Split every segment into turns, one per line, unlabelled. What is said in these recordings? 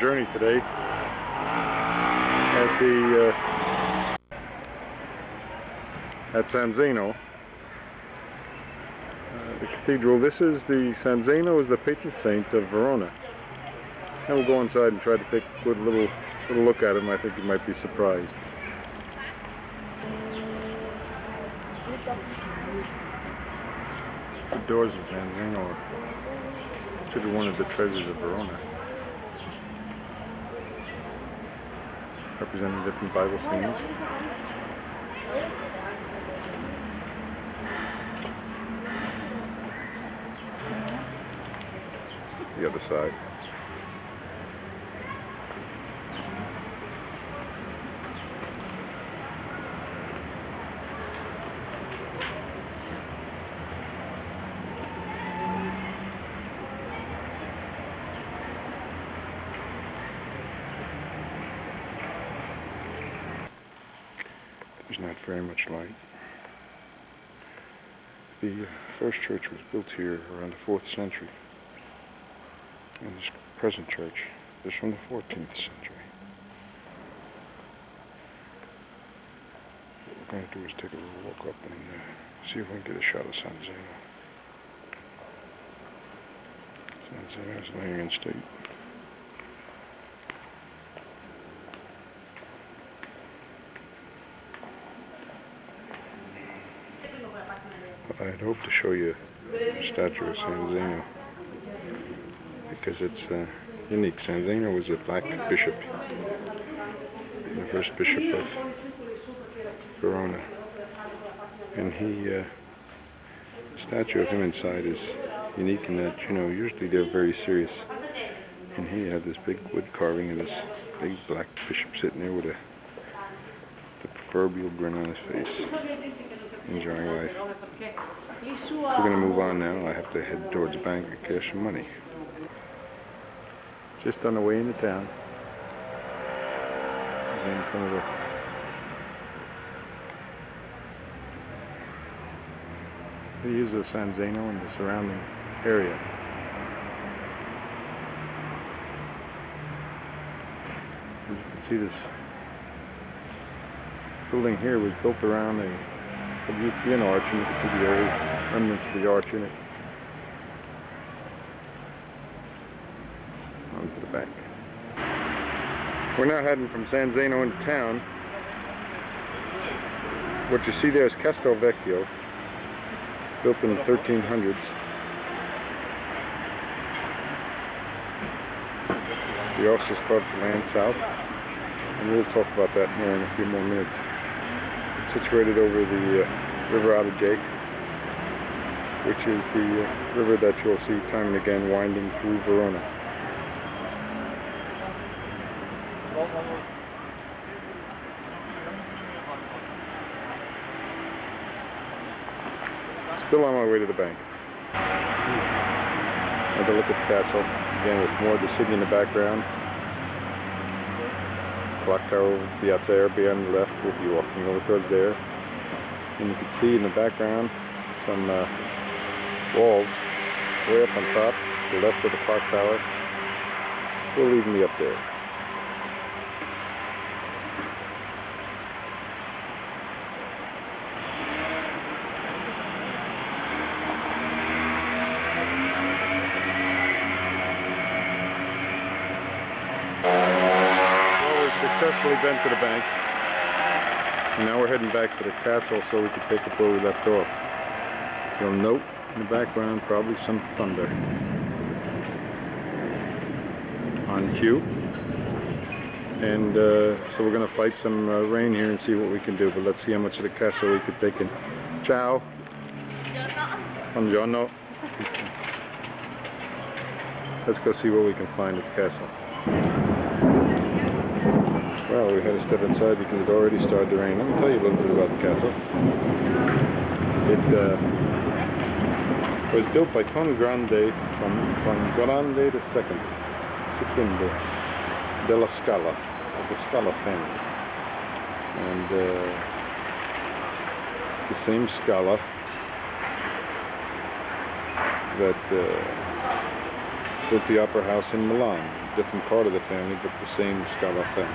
Journey today at San Zeno, the cathedral. This is the San Zeno is the patron saint of Verona. And we'll go inside and try to take a good little look at him. I think you might be surprised. The doors of San Zeno are considered one of the treasures of Verona, representing different Bible scenes. The other side. There's not very much light. The first church was built here around the 4th century. And this present church is from the 14th century. What we're going to do is take a little walk up and see if we can get a shot of San Zeno. San Zeno is laying in state. I had hoped to show you a statue of San Zeno because it's unique. San Zeno was a black bishop, the first bishop of Verona, and the statue of him inside is unique in that, you know, usually they're very serious, and he had this big wood carving of this big black bishop sitting there with the proverbial grin on his face, enjoying life. We're going to move on now. I have to head towards the bank and cash some money. Just on the way into town. And some of the views of San Zeno and the surrounding area. As you can see, this building here was built around what used to be an arch, and you can see the old remnants of the arch in it. On to the back. We're now heading from San Zeno into town. What you see there is Castel Vecchio, built in the 1300s. We also started to land south, and we'll talk about that more in a few more minutes. It's situated over the River Adige, which is the river that you'll see time and again winding through Verona. Still on my way to the bank. Had to look at the castle again with more of the city in the background. Clock tower, Piazza Erbe on the left. We'll be walking over towards there. And you can see in the background some walls way up on top, to the left of the clock tower. Will leave me up there. Successfully been to the bank, and now we're heading back to the castle so we can pick up where we left off. You'll note in the background probably some thunder on cue, and so we're going to fight some rain here and see what we can do, but let's see how much of the castle we can take in. Ciao! Buongiorno! Let's go see what we can find at the castle. Well, we had to step inside because it already started to rain. Let me tell you a little bit about the castle. It was built by Con Grande II, Secondo della Scala, of the Scala family. And the same Scala that built the opera house in Milan, a different part of the family, but the same Scala family.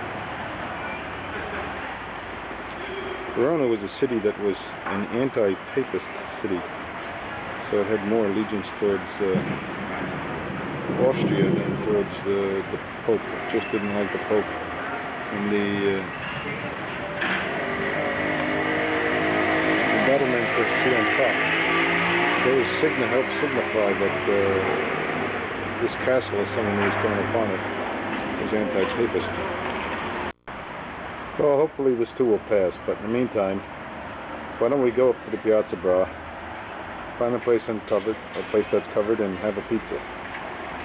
Verona was a city that was an anti-papist city, so it had more allegiance towards Austria than towards the Pope. It just didn't like the Pope. And the battlements that you see on top, those help signify that this castle, as someone who was coming upon it, was anti-papist. Well, hopefully this too will pass, but in the meantime, why don't we go up to the Piazza Bra, find a place uncovered, a place that's covered, and have a pizza.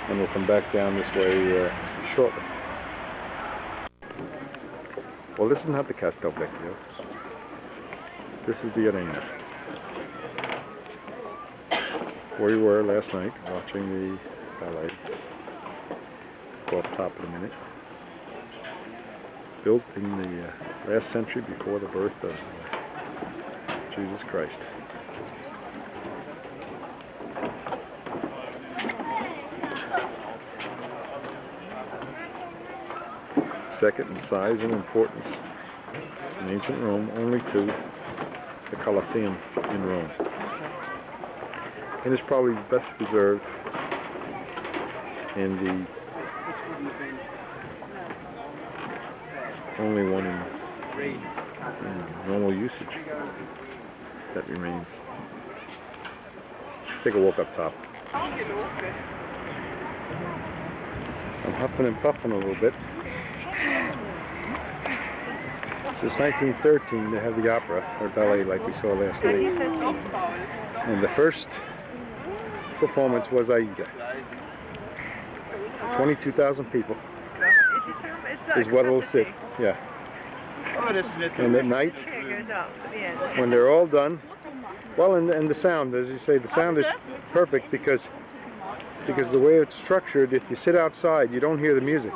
And we'll come back down this way shortly. Well, this is not the Castel Vecchio. This is the Arena, where we were last night watching the ballet. Go up top in a minute. Built in the last century before the birth of Jesus Christ. Second in size and importance in ancient Rome, only to the Colosseum in Rome. And is probably best preserved in the only one in normal usage that remains. Take a walk up top. I'm huffing and puffing a little bit. Since 1913 they have the opera, or ballet, like we saw last night. And the first performance was Aida. 22,000 people is what will sit, yeah. And at night, when they're all done, well, and the sound, as you say, the sound is perfect because the way it's structured, if you sit outside, you don't hear the music.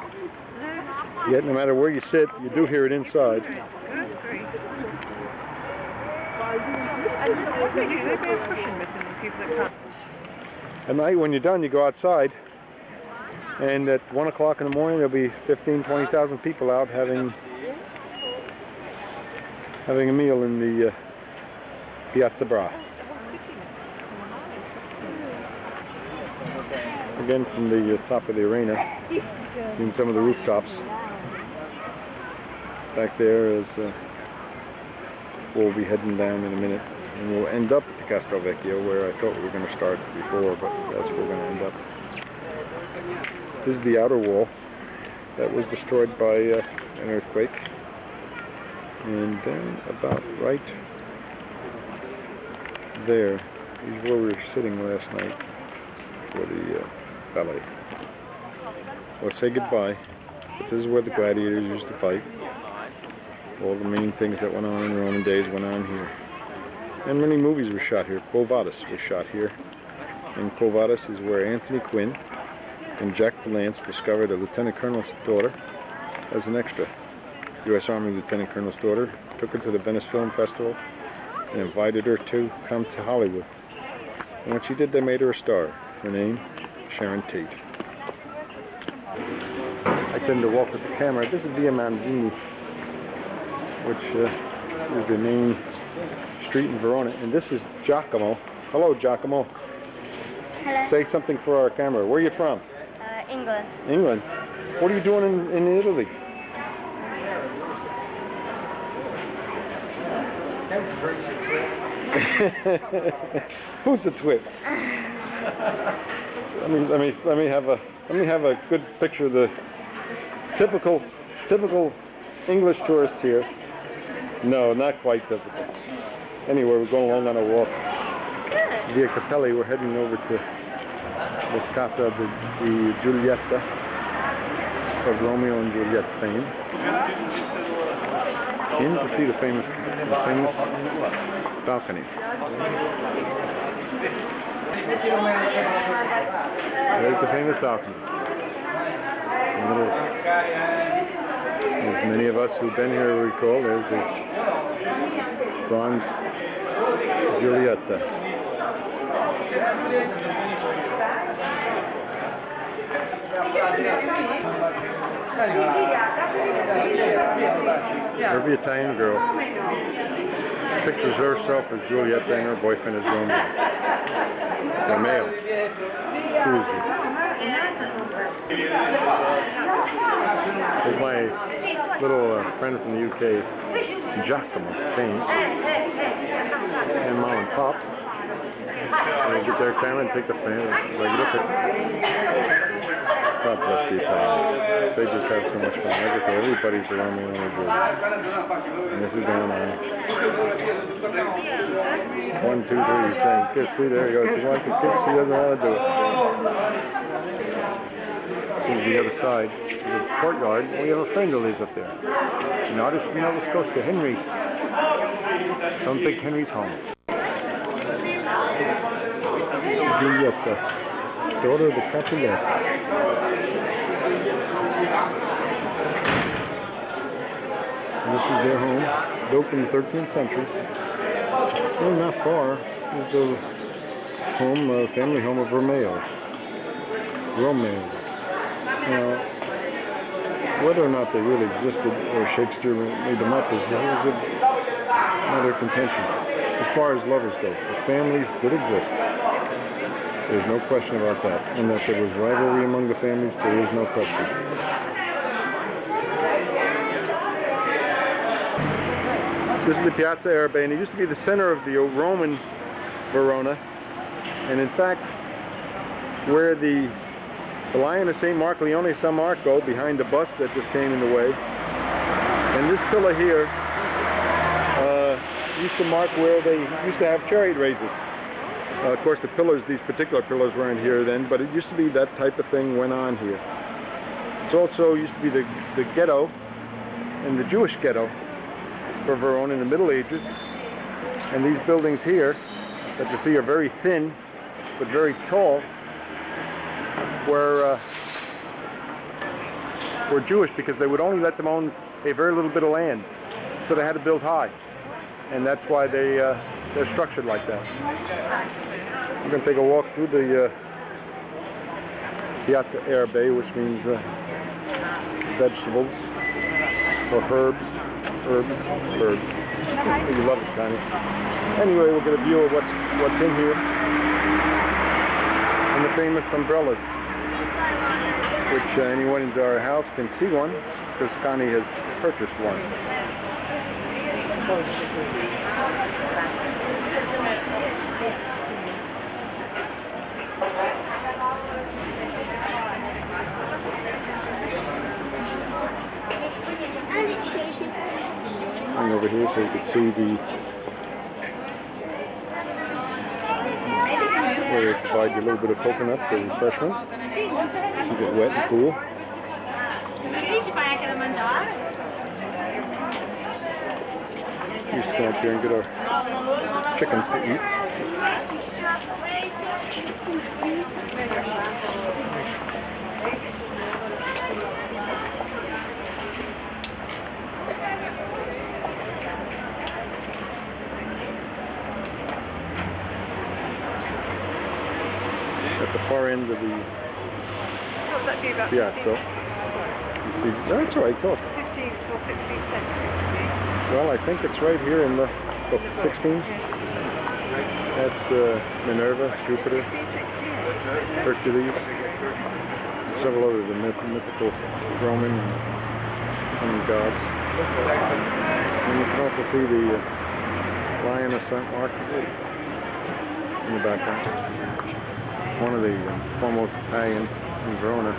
Yet, no matter where you sit, you do hear it inside.
And what do they do? They bring a cushion with them, people that can't.
At night, when you're done, you go outside, and at 1 o'clock in the morning, there'll be 20,000 people out having a meal in the Piazza Bra. Again, from the top of the arena, seeing some of the rooftops. Back there is we'll be heading down in a minute, and we'll end up at the Castel Vecchio, where I thought we were going to start before, but that's where we're going to end up. This is the outer wall that was destroyed by an earthquake, and then about right there is where we were sitting last night for the ballet. We'll say goodbye, but this is where the gladiators used to fight. All the main things that went on in Roman days went on here. And many movies were shot here. Quo Vadis was shot here. And Quo Vadis is where Anthony Quinn and Jack Palance discovered a lieutenant colonel's daughter as an extra. U.S. Army lieutenant colonel's daughter took her to the Venice Film Festival and invited her to come to Hollywood. And when she did, they made her a star. Her name, Sharon Tate. I tend to walk with the camera. This is Via Manzini, which is the main street in Verona. And this is Giacomo. Hello, Giacomo.
Hello.
Say something for our camera. Where are you from?
England.
England. What are you doing in Italy? Who's a twit? Let me have a good picture of the typical English tourists here. No, not quite typical. Anyway, we're going along on a walk via Capelli. We're heading over to the Casa di Giulietta, of Romeo and Juliet fame, in to see the famous balcony. There's the famous balcony. As many of us who've been here recall, there's the bronze Giulietta. Every Italian girl pictures herself as Giulietta and her boyfriend as Romeo. Romeo. Scusi. There's my little friend from the UK, Giacomo, famous, and Mom and Pop. And they get their camera and take the regular picture. God bless the Italians. They just have so much fun. Like I said, everybody's around me when they do. And this is going on. 1, 2, 3, he's saying kiss. See, there he goes. He wants to kiss, he doesn't want to do it. This is the other side. The courtyard. We have a friend who lives up there. You know, this goes to Henry. Don't think Henry's home. Giulietta, daughter of the Capulets. And this was their home, built in the 13th century. Well, not far is the home, family home of Romeo. Now, whether or not they really existed or Shakespeare made them up is a matter of contention. As far as lovers go, the families did exist. There's no question about that. And that there was rivalry among the families, there is no question. This is the Piazza Erbe, and it used to be the center of the Roman Verona. And in fact, where the Lion of St. Mark, Leone San Marco, behind the bus that just came in the way. And this pillar here used to mark where they used to have chariot races. Of course, the pillars, these particular pillars weren't here then, but it used to be that type of thing went on here. It also used to be the ghetto, and the Jewish ghetto for Verona in the Middle Ages. And these buildings here, that you see are very thin, but very tall, were Jewish because they would only let them own a very little bit of land. So they had to build high. And that's why they're structured like that. We're going to take a walk through the Piazza Erbe, which means vegetables or herbs. You love it, kind of. Anyway, we'll get a view of what's in here. And the famous umbrellas, which anyone in our house can see one, because Connie has purchased one. And over here so you can see where they provide you a little bit of coconut for refreshment. You get wet and cool. We just go up here and get our chickens to eat. At the far end of the piazza, you see, that's all right, talk.
15th or 16th century.
Well, I think it's right here in the 16th. That's Minerva, Jupiter, Hercules, and several other the mythical Roman gods. And you can also see the Lion of St. Mark in the background. One of the foremost Italians in Verona,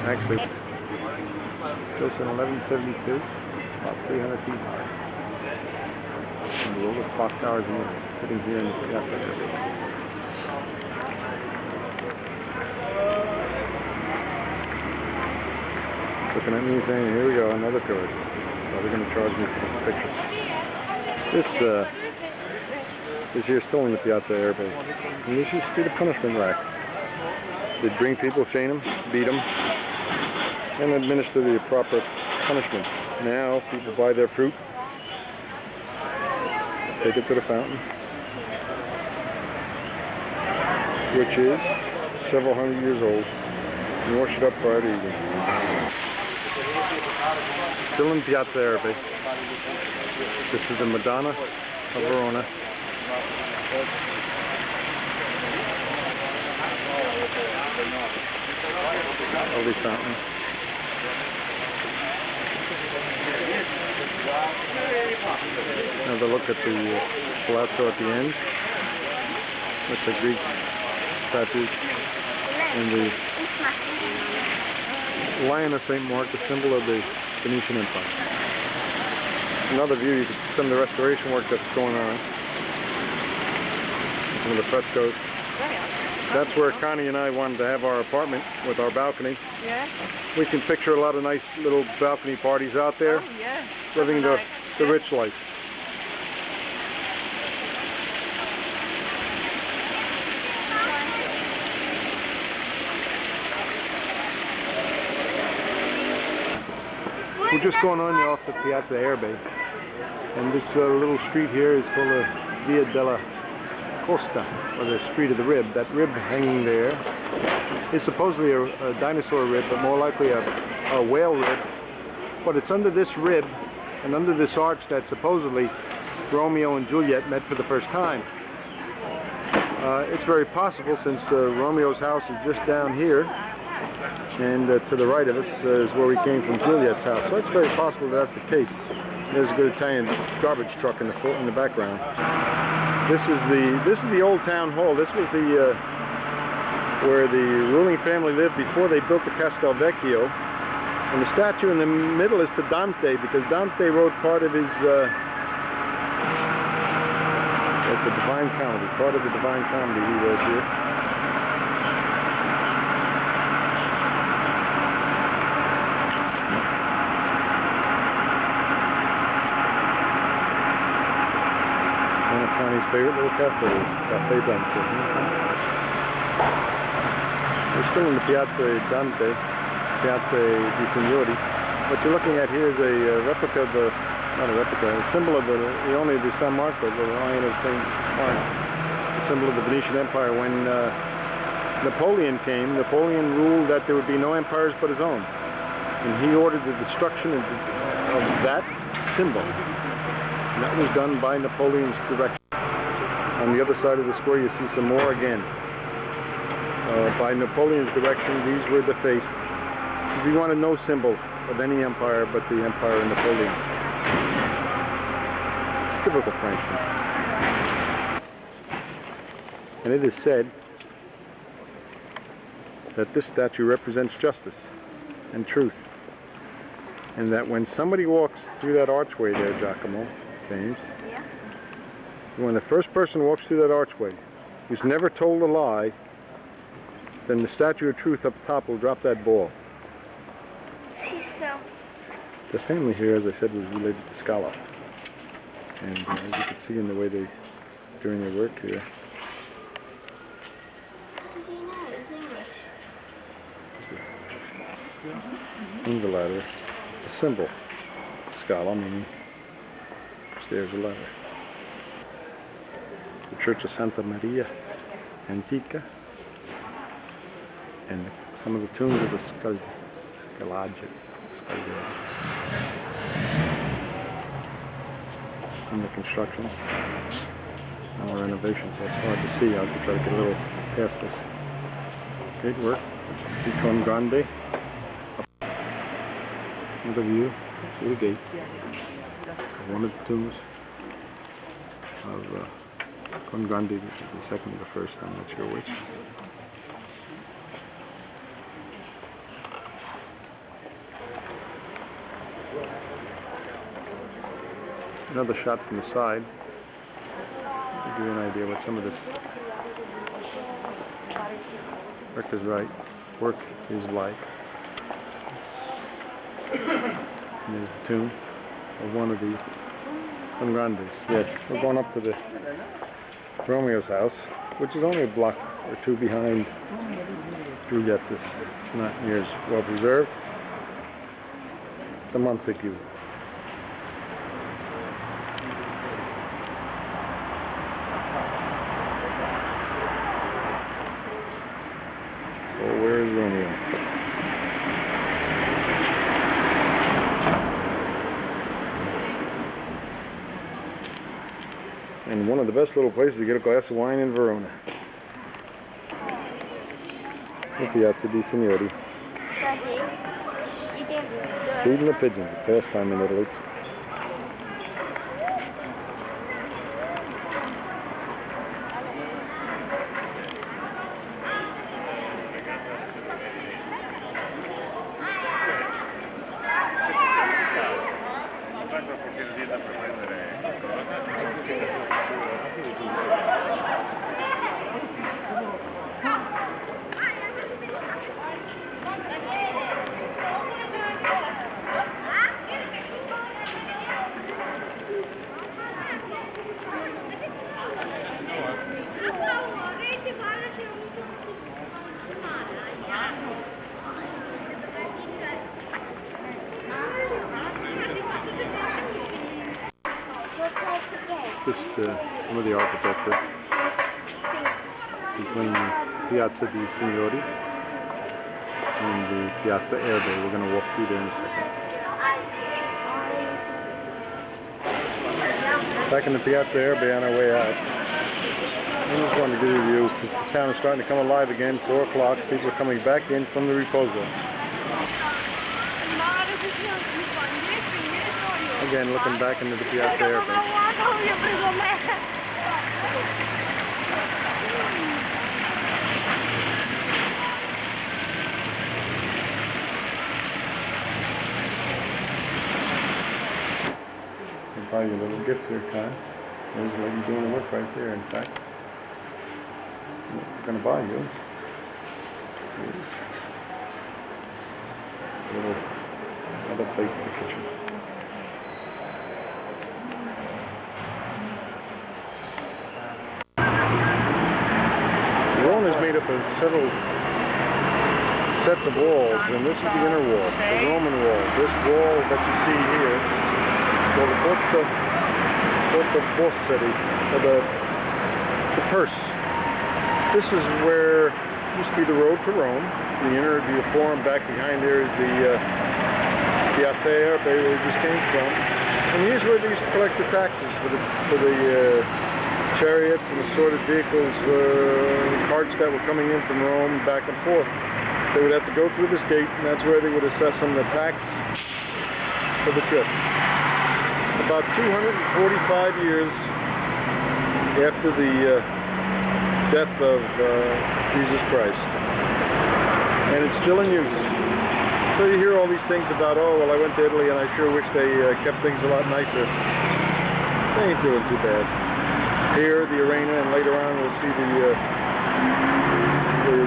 actually built in 1172, about 300 feet high. And the oldest clock towers sitting here in the Piazza. Looking at me saying, here we go, another tourist. Well, they're going to charge me for the picture. This here is still in the Piazza Erbe. And this used to be the punishment rack. They'd bring people, chain them, beat them, and administer the proper punishments. Now people buy their fruit, take it to the fountain, which is several hundred years old. Wash it up Friday again. Still in Piazza Arabe. This is the Madonna of Verona. Lovely fountain. Another look at the palazzo at the end with the Greek statues and the Lion of St. Mark, the symbol of the Venetian Empire. Another view, you can see some of the restoration work that's going on. Some of the frescoes. That's where Connie and I wanted to have our apartment with our balcony.
Yeah.
We can picture a lot of nice little balcony parties out there.
Oh, yeah.
Living the rich life. We're just going on off the Piazza Arabe, and this little street here is called the Via della Costa, or the Street of the Rib. That rib hanging there is supposedly a dinosaur rib, but more likely a whale rib. But it's under this rib and under this arch that supposedly Romeo and Juliet met for the first time. It's very possible, since Romeo's house is just down here, and to the right of us is where we came from Juliet's house. So it's very possible that's the case. There's a good Italian garbage truck in the background. This is the old town hall. This was the where the ruling family lived before they built the Castel Vecchio. And the statue in the middle is to Dante, because Dante wrote part of his that's the Divine Comedy. Part of the Divine Comedy he wrote here. One of Connie's favorite little cafes, Cafe Dante. We're still in the Piazza Dante, Piazza di Signori. What you're looking at here is a replica of the, not a replica, a symbol of the Leone di San Marco, the Lion of St. Mark, the symbol of the Venetian Empire. When Napoleon came, Napoleon ruled that there would be no empires but his own. And he ordered the destruction of that symbol. And that was done by Napoleon's direction. On the other side of the square you see some more again. By Napoleon's direction, these were defaced, because he wanted no symbol of any empire but the empire of Napoleon. Typical Frenchman. And it is said that this statue represents justice and truth, and that when somebody walks through that archway there, Giacomo, James,
Yeah.
when the first person walks through that archway who's never told a lie, then the statue of truth up top will drop that ball.
She's fell.
The family here, as I said, was related to Scala. And as you can see in the way they doing their work here.
How did you know it was English?
In the ladder, it's a symbol. Scala, meaning stairs or ladder. The Church of Santa Maria Antica. And some of the tombs of the Scalage. Under construction. Now renovation, so it's hard to see. I'll try to get a little past this. Great work. Con Grande. Another view through the gate. One of the tombs of Con Grande, the second or the first, I'm not sure which. Another shot from the side to give you an idea what some of this work is like. And there's the tomb of one of the Con Grandes. Yes, we're going up to the Romeo's house, which is only a block or two behind Juliet. It's not near as well preserved. The Montague. Oh, where is Romeo? And one of the best little places to get a glass of wine in Verona. The Piazza di Signori. Feeding the pigeons, a pastime in Italy. Just some of the architecture between Piazza di Signori and the Piazza Erbe. We're going to walk through there in a second. Back in the Piazza Erbe on our way out. I just wanted to give you a view because the town is starting to come alive again. 4 o'clock. People are coming back in from the riposo. Again, looking back into the Piazza Erbe. Buy you a little gift here, Con. There's a lady doing the work right there, in fact. We're going to buy you is a little another plate for the kitchen. Verona is made up of several sets of walls, and this is the inner wall, the Roman wall. This wall that you see here, called the Porta Bosseri, or the purse. This is where used to be the road to Rome. The inner of the forum back behind there is the Piazza Erbe, where we just came from. And here's where they used to collect the taxes for the chariots and assorted vehicles, carts that were coming in from Rome back and forth. They would have to go through this gate, and that's where they would assess them the tax for the trip. About 245 years after the death of Jesus Christ, and it's still in use. So you hear all these things about, oh, well, I went to Italy and I sure wish they kept things a lot nicer. They ain't doing too bad. Here, the arena, and later on we'll see the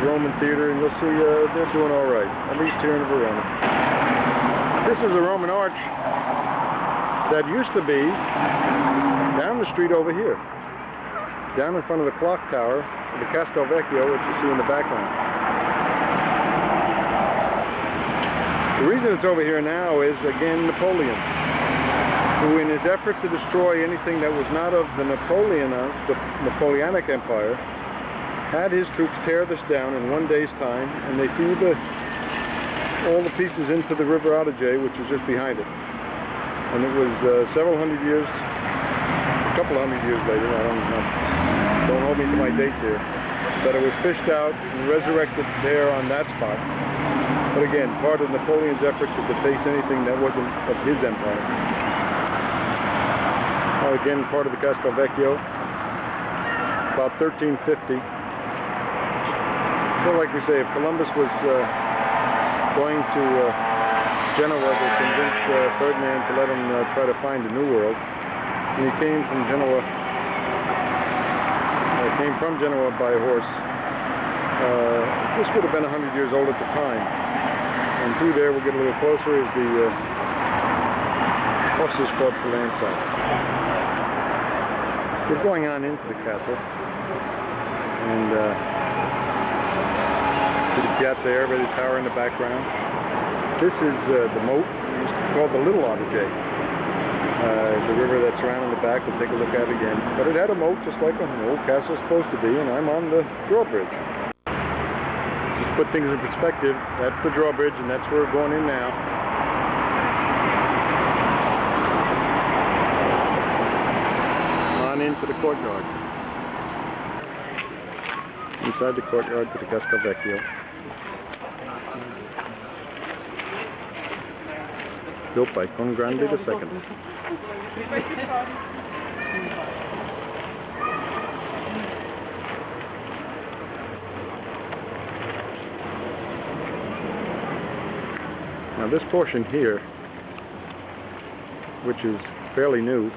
Roman theater, and you'll see they're doing all right, at least here in Verona. This is a Roman arch that used to be down the street over here, down in front of the clock tower, the Castel Vecchio, which you see in the background. The reason it's over here now is, again, Napoleon, who in his effort to destroy anything that was not of the Napoleonic Empire, had his troops tear this down in one day's time, and they threw all the pieces into the River Adige, which is just behind it. And it was several hundred years, a couple hundred years later, don't hold me to my dates here, that it was fished out and resurrected there on that spot. But again, part of Napoleon's effort to deface anything that wasn't of his empire. Well, again, part of the Castel Vecchio, about 1350. So like we say, if Columbus was going to Genoa to convince Ferdinand to let him try to find a new world, and he came from Genoa, by horse, this would have been 100 years old at the time. And through there, we'll get a little closer, is the Officers Club for Land South. We're going on into the castle, and to the Piazza Erbe, the tower in the background. This is the moat, called the Little Adige. The river that's around in the back, we'll take a look at again. But it had a moat just like an old castle is supposed to be, and I'm on the drawbridge. Just put things in perspective, that's the drawbridge, and that's where we're going in now. On into the courtyard. courtyard. Inside the courtyard to the Castelvecchio. Built by Con Grande II. Now this portion here, which is fairly new,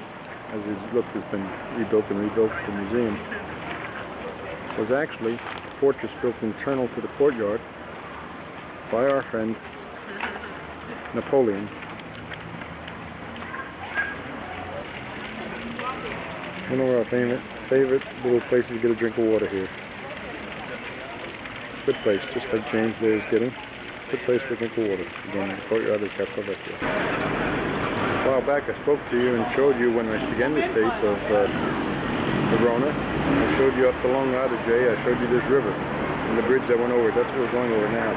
as has been rebuilt and rebuilt the museum, was actually a fortress built internal to the courtyard by our friend Napoleon. One of our favorite little places to get a drink of water here. Good place, just like James there is getting. Good place for a drink of water. Again, the courtyard of Castelvecchio. A while back I spoke to you and showed you when I began the state of Verona. I showed you up the Long Adige. I showed you this river and the bridge that went over. That's what we're going over now.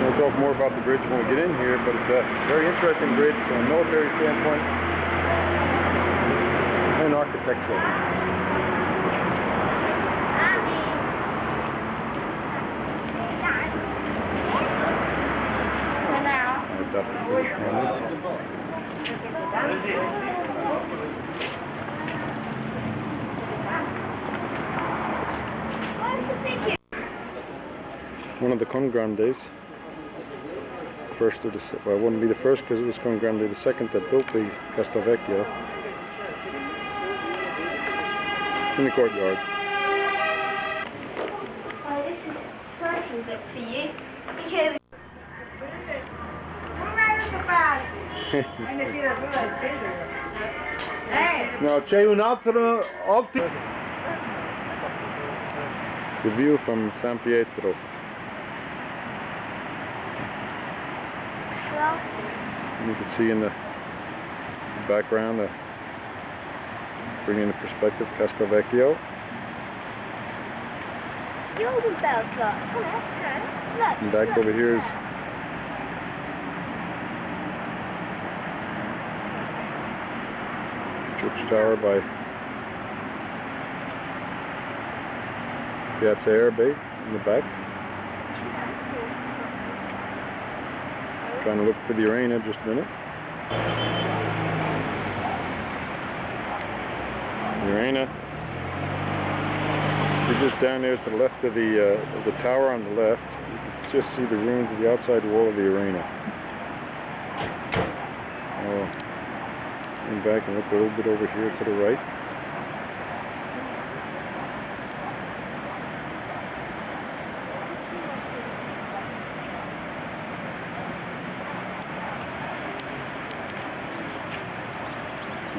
We'll talk more about the bridge when we get in here, but it's a very interesting bridge from a military standpoint and architectural. One of the Con Grandes, first of the, well, it wouldn't be the first because it was Con Grande II that built the Castelvecchio in the courtyard.
Oh, this is exciting bit for you because
No, c'è un altro the view from San Pietro. You can see in the background, bringing the perspective, Castelvecchio.
the olden bell slots. Come on, look.
And back over here is Church Tower by Piazza Arabe in the back. Trying to look for the arena, just a minute. The arena. You're just down there to the left of the tower on the left. You can just see the ruins of the outside wall of the arena. Come back and look a little bit over here to the right.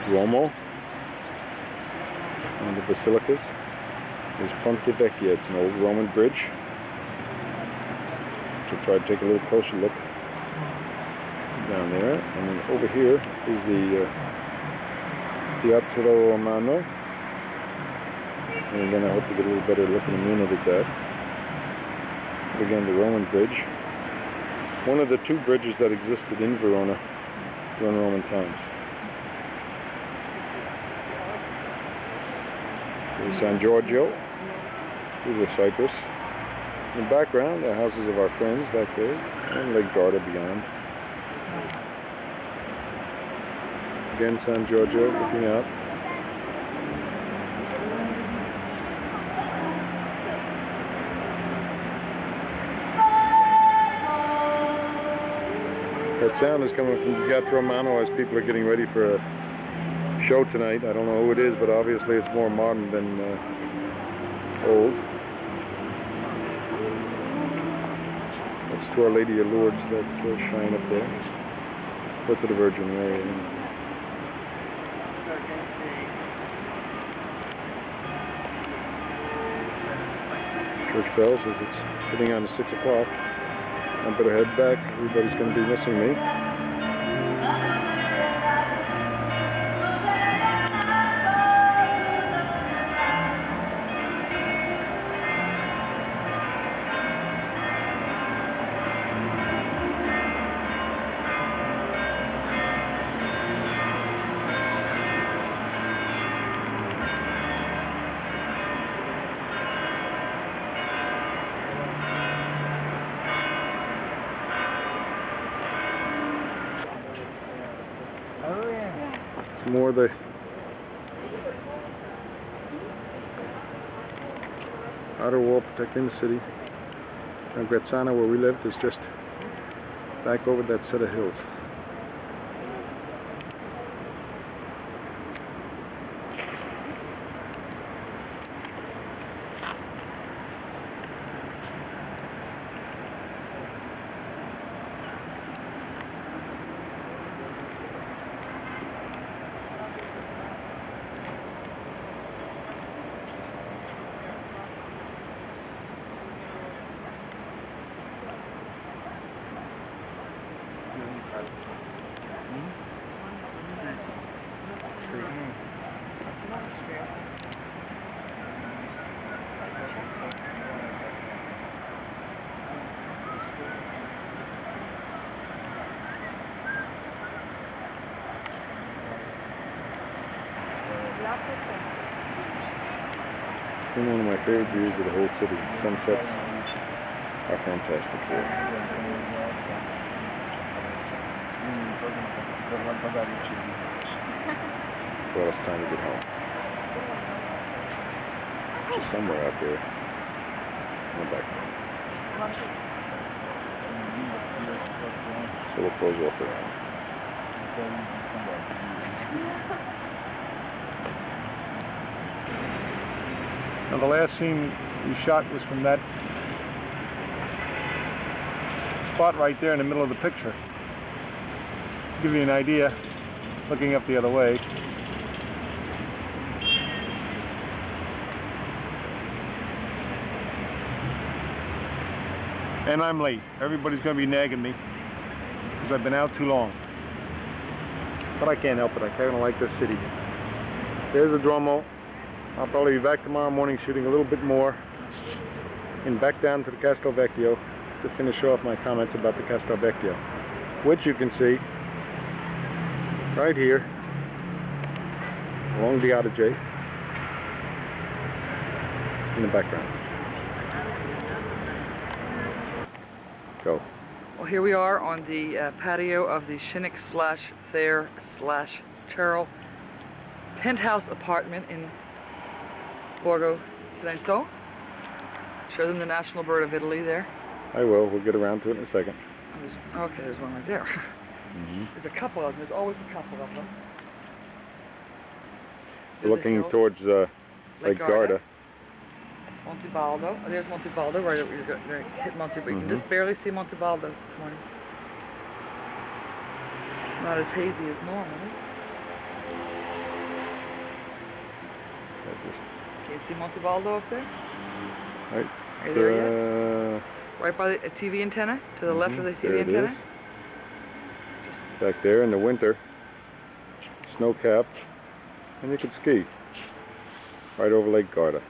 Duomo and the basilicas is Ponte Vecchio. It's an old Roman bridge. So try to take a little closer look down there. And then over here is the Teatro Romano. And again, I hope to get a little better look in a minute at that. But again, the Roman bridge. One of the two bridges that existed in Verona during Roman times. San Giorgio, over Cyprus. In the background, the houses of our friends back there, and Lake Garda beyond. Again, San Giorgio looking out. That sound is coming from the Teatro Romano as people are getting ready for a show tonight. I don't know who it is, but obviously it's more modern than old. That's to Our Lady of Lourdes, that's a shrine up there. Foot of the Virgin Mary. Church bell says it's hitting on to 6 o'clock. I better head back. Everybody's going to be missing me. more of the outer wall protecting the city. And Verona, where we lived, is just back over that set of hills. One of my favorite views of the whole city. Sunsets are fantastic here. Well, it's time to get home. Just somewhere out there in the background. So we'll close off around. Now the last scene we shot was from that spot right there in the middle of the picture. To give you an idea, looking up the other way. And I'm late. Everybody's going to be nagging me because I've been out too long. But I can't help it. I kind of like this city. There's the Duomo. I'll probably be back tomorrow morning shooting a little bit more and back down to the Castel Vecchio to finish off my comments about the Castel Vecchio, which you can see right here along the Adige in the background. Go.
Well, here we are on the patio of the Shinnick/Thayer/Charles penthouse apartment in Borgo Cilento. Show them the national bird of Italy there.
I will. We'll get around to it in a second.
Oh, okay, there's one right there. There's a couple of them. There's always a couple of them.
We're looking towards Lake Garda.
Monte Baldo. Oh, there's Monte Baldo right over. You're going to hit Monte, but you can just barely see Monte Baldo this morning. It's not as hazy as normal. Can you see Monte Baldo up there?
Right.
Are you there yet? Right by the TV antenna? To the left of the TV antenna?
Back there in the winter, snow-capped, and you can ski right over Lake Garda.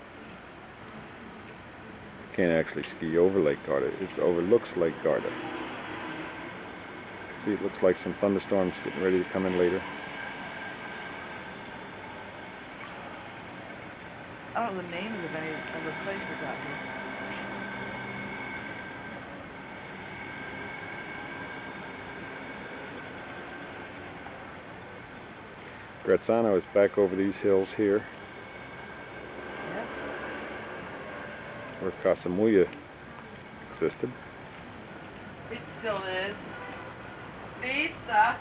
Can't actually ski over Lake Garda. It overlooks Lake Garda. See, it looks like some thunderstorms getting ready to come in later.
I don't know the names of any other places out here.
Verona is back over these hills here.
Yep.
Where Casa Muia existed.
It still is. Lisa.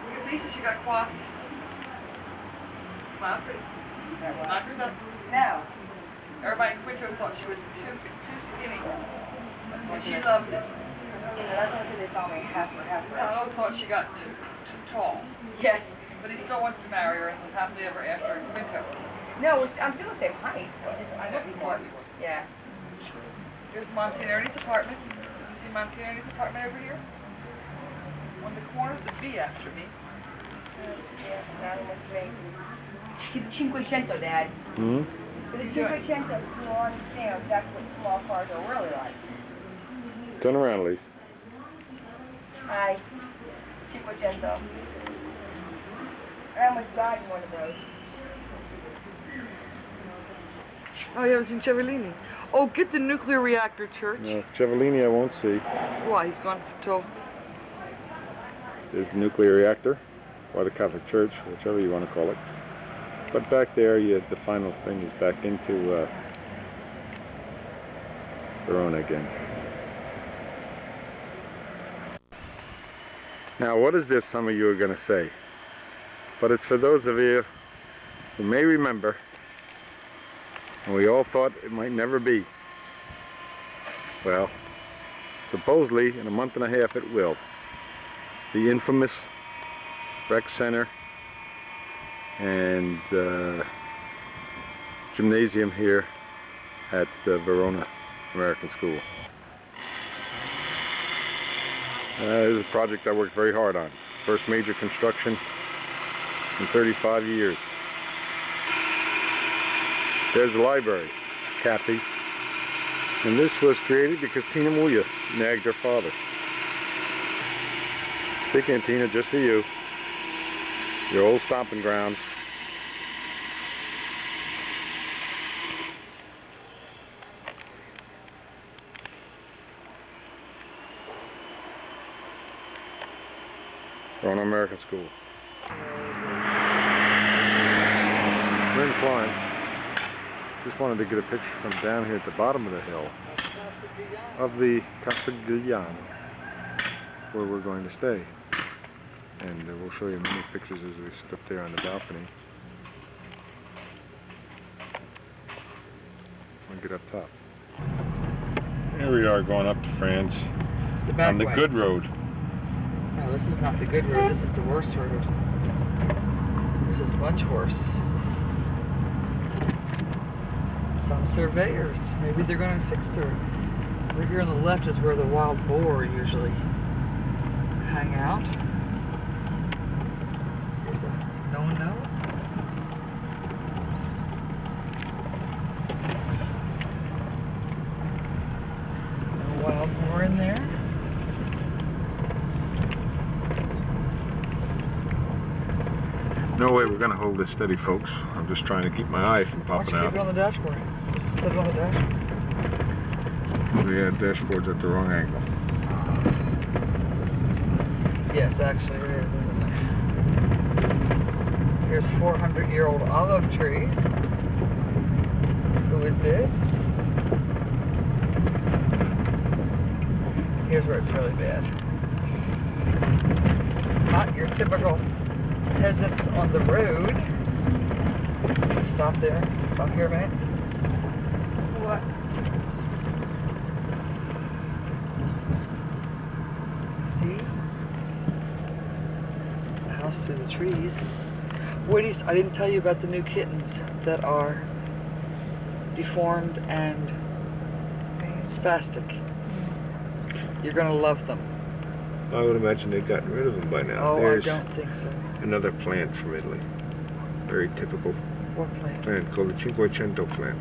Look at Lisa, she got coiffed. Smile pretty. Knock herself.
No.
Everybody in Quinto thought she was too skinny. And she loved it.
That's only they saw me half.
Carlo thought she got too tall.
Yes.
But he still wants to marry her and live happily ever after in Quinto.
No, I'm still the same height. I look more. Yeah.
Here's Monsignori's apartment. You see Monsignori's apartment over here? On the corner, it's a B after me.
See the 500, Dad.
Hmm?
The 500, you will understand exactly what small cars are really like.
Turn around, Elise.
Hi. 500. I almost died in one of those.
Oh, you haven't seen Cevellini? Oh, get the nuclear reactor church.
No, Cevellini I won't see.
Why? He's gone till...
There's the nuclear reactor, or the Catholic Church, whichever you want to call it. But back there, the final thing is back into Verona again. Now, what is this, some of you are going to say? But it's for those of you who may remember, and we all thought it might never be. Well, supposedly, in a month and a half it will. The infamous rec center and gymnasium here at Verona American School. This is a project I worked very hard on. First major construction in 35 years. There's the library, Kathy. And this was created because Tina Muia nagged her father. Speaking of Tina, just for you, your old stomping grounds. Verona American School. We're in Florence. Just wanted to get a picture from down here at the bottom of the hill of the Casa Giacomo, where we're going to stay. And we'll show you many pictures as we sit up there on the balcony. We'll get up top. Here we are going up to France on the good road.
No, this is not the good road. This is the worst road. This is much worse. Some surveyors. Maybe they're going to fix the road. Over here on the left is where the wild boar usually hang out. Here's a no-no. No wild boar in there.
No way we're going to hold this steady, folks. I'm just trying to keep my eye from popping out.
Why don't you keep it on the dashboard? Just set it on the dashboard.
We had dashboards at the wrong angle.
Yes, actually it is, isn't it? Here's 400-year-old olive trees. Who is this? Here's where it's really bad. Not your typical peasants on the road. Stop there. Stop here a minute. What? See? The house through the trees. What is? I didn't tell you about the new kittens that are deformed and spastic. You're gonna love them.
I would imagine they've gotten rid of them by now.
Oh,
There's
I don't think so.
another plant from Italy. Very typical
What plant?
plant called the Cinquecento plant.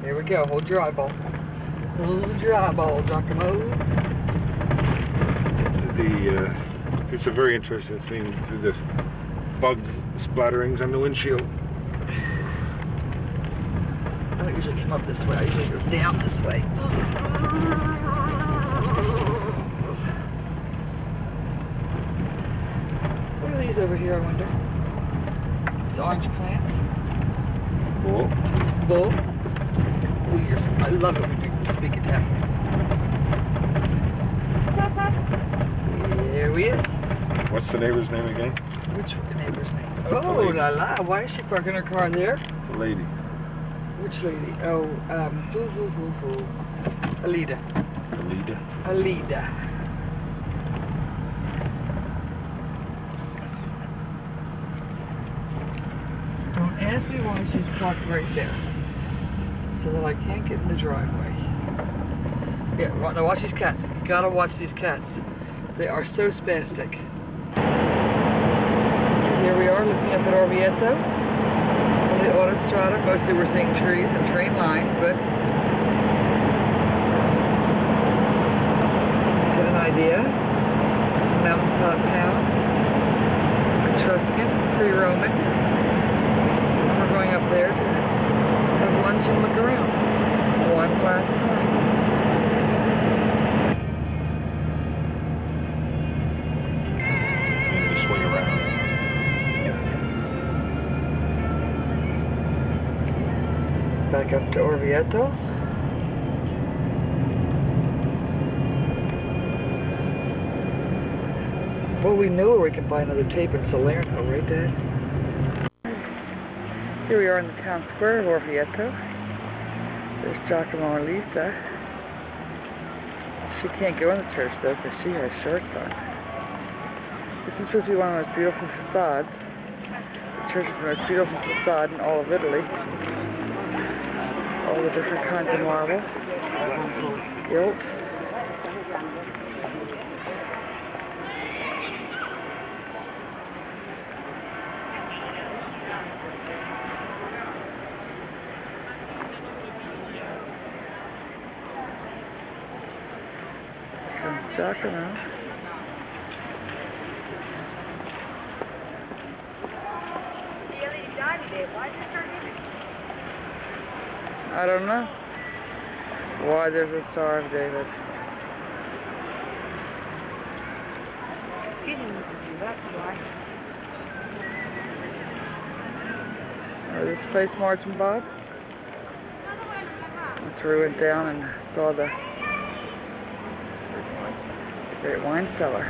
Here we go. Hold your eyeball. Hold your eyeball, Giacomo.
It's a very interesting scene through the bug splatterings on the windshield.
I don't usually come up this way. I usually go down this way. What are these over here, I wonder? It's orange plants.
Cool.
Bull. Oh, I love it when you speak Italian. Here he is.
What's the neighbor's name again?
Which neighbor's name? Oh, la la. Why is she parking her car there?
The lady.
Which lady? Oh, Alida.
Alida.
Alida. Don't ask me why she's parked right there. So that I can't get in the driveway. Yeah, now watch these cats. You gotta watch these cats. They are so spastic. Here we are looking up at Orvieto. On the autostrada. Mostly we're seeing trees and train lines, but get an idea. It's a mountaintop town. Etruscan, pre-Roman. We're going up there to Back up to Orvieto. Well, we knew where we could buy another tape in Salerno, right, Dad? Here we are in the town square of Orvieto. There's Giacomo and Lisa. She can't go in the church though because she has shorts on. This is supposed to be one of the most beautiful facades. The church is the most beautiful facade in all of Italy. It's all the different kinds of marble, gilt. Giacomo. I don't know why there's a Star of David.
Jesus must do that's why.
This place Marching Bob. That's where we went down and saw the great wine cellar.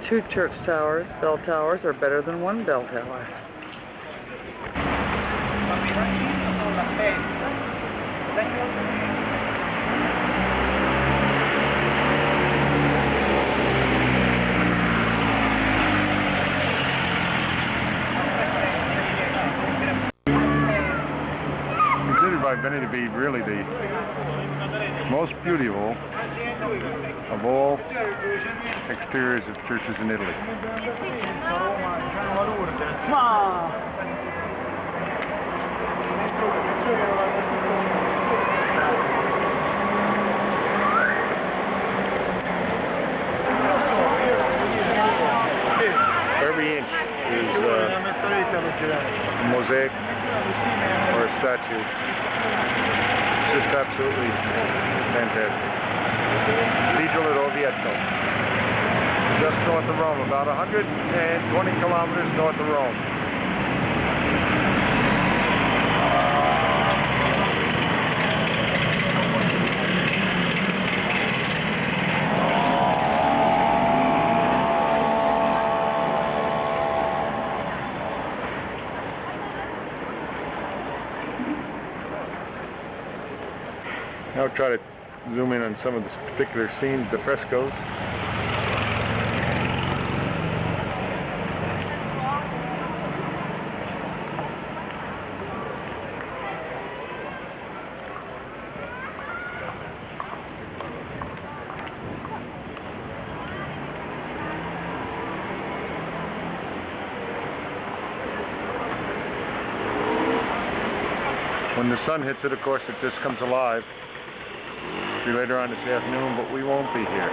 Two church towers, bell towers, are better than one bell tower.
Considered by many to be really the most beautiful of all exteriors of churches in Italy. Every inch is a mosaic or a statue. It's just absolutely fantastic. Cathedral at Orvieto, just north of Rome, about 120 kilometers north of Rome. I'll try to zoom in on some of the particular scenes, the frescoes. When the sun hits it, of course, it just comes alive. Be later on this afternoon, but we won't be here.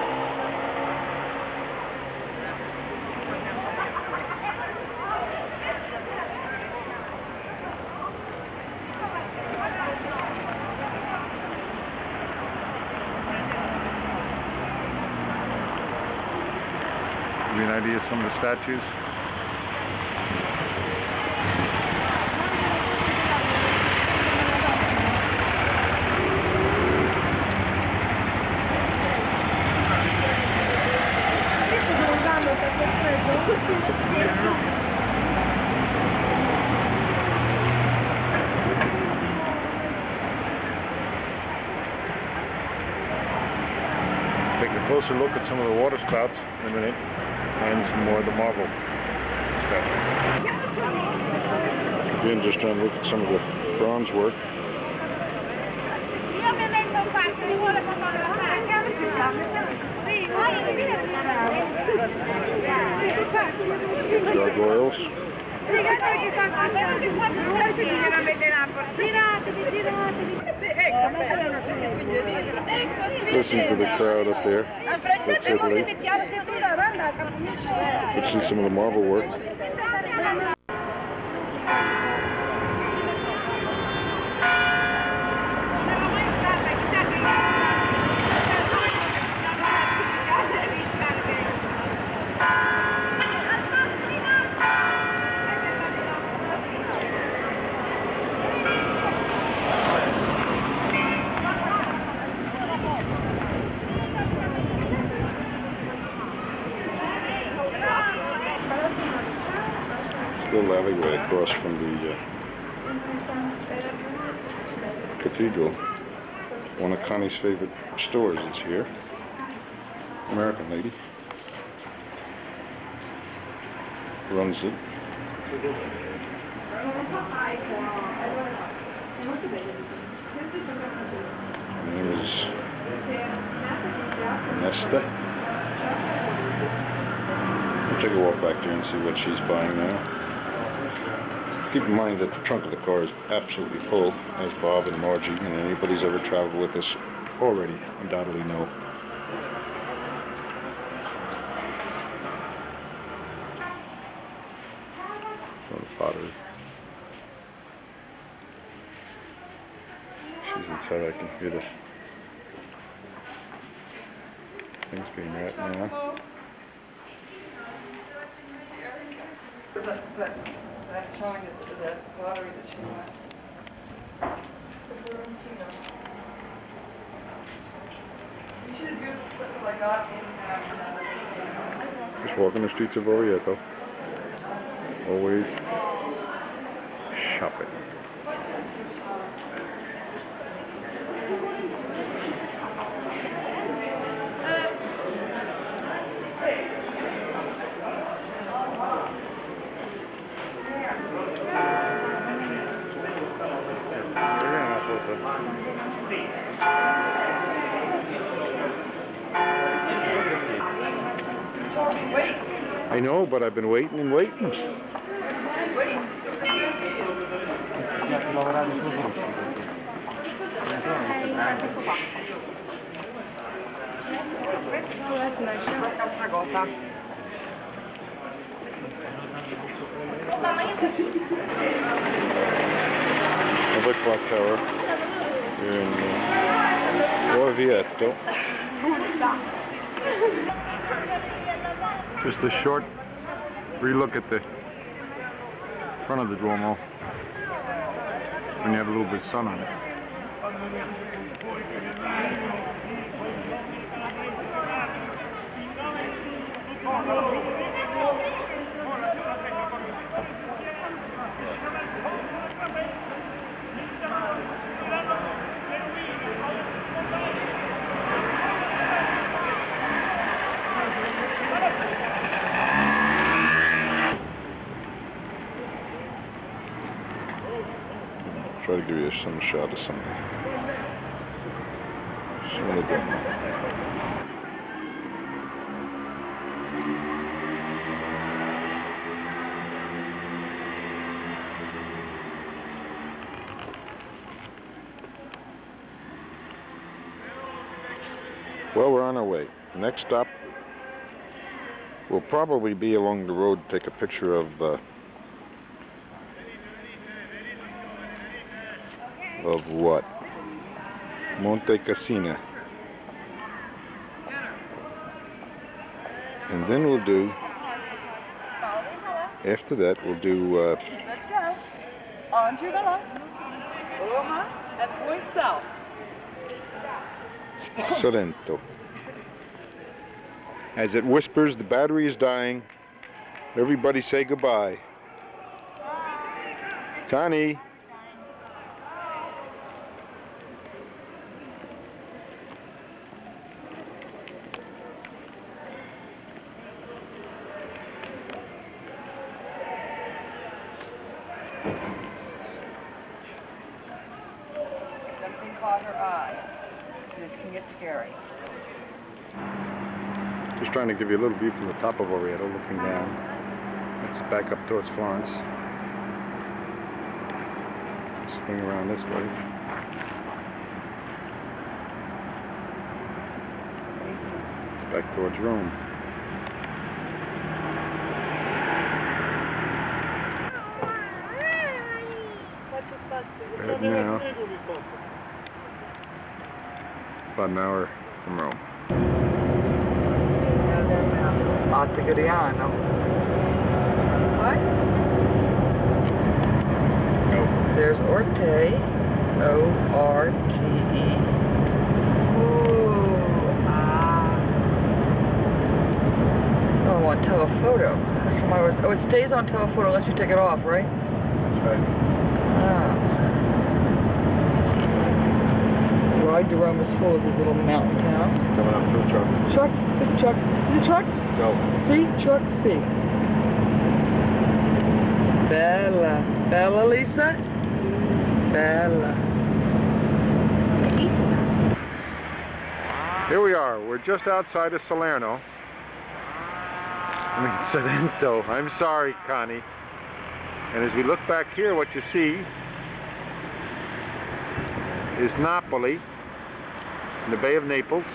Give you an idea of some of the statues. Take a closer look at some of the water spouts in a minute and some more of the marble statues. Again, just trying to look at some of the bronze work. Gargoyles. Listen to the crowd up there. That's Italy. Let's see some of the marble work. alleyway across from the cathedral. One of Connie's favorite stores is here. American lady runs it. Her name is Nesta. We'll take a walk back there and see what she's buying now. Keep in mind that the trunk of the car is absolutely full, as Bob and Margie and anybody's ever traveled with us already undoubtedly know. Some pottery. She's inside, I can hear the things being wrapped now.
That showing that pottery that she wants. You should have beautiful stuff I got in
Just walking the streets of Orvieto. Always shopping. I know, but I've been waiting and waiting.
You said wait.
Oh, that's a nice show.
Another clock tower here in Orvieto. Just a short relook at the front of the Duomo when you have a little bit of sun on it. Try to give you some shot of something. Some of the Duomo. Well, we're on our way. The next stop will probably be along the road to take a picture of what? Monte Cassina. And then we'll do, after that, we'll do...
Let's go. On to Villa.
Roma and point south.
Sorrento. As it whispers, the battery is dying. Everybody say goodbye. Connie.
Something caught her eye. This can get scary.
Just trying to give you a little view from the top of Orvieto, looking down. Let's back up towards Florence. Swing around this way. It's back towards Rome. Right now, about an hour from Rome.
Attigriano.
What?
No.
There's Orte. O-R-T-E.
Ooh, ah.
Oh, I want on telephoto. How come I was? Oh, it stays on telephoto unless you take it off, right?
That's right.
The ride to Rome is full of these little mountain towns.
Coming up to a truck.
Truck? There's a truck. Is a truck?
Go.
See? Truck, see. Bella. Bella, Lisa? Bella.
Here we are. We're just outside of Salerno. I mean, Sorrento. I'm sorry, Connie. And as we look back here, what you see is Napoli, in the Bay of Naples.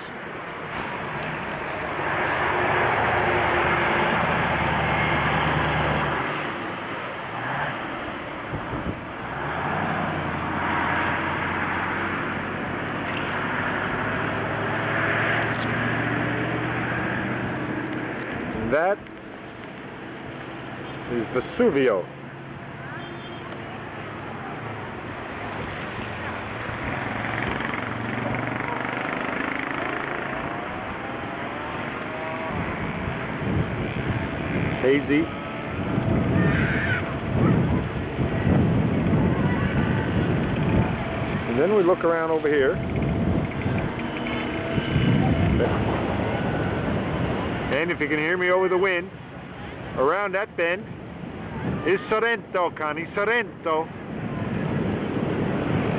That is Vesuvio. Hazy. And then we look around over here. And if you can hear me over the wind, around that bend is Sorrento, Connie, Sorrento.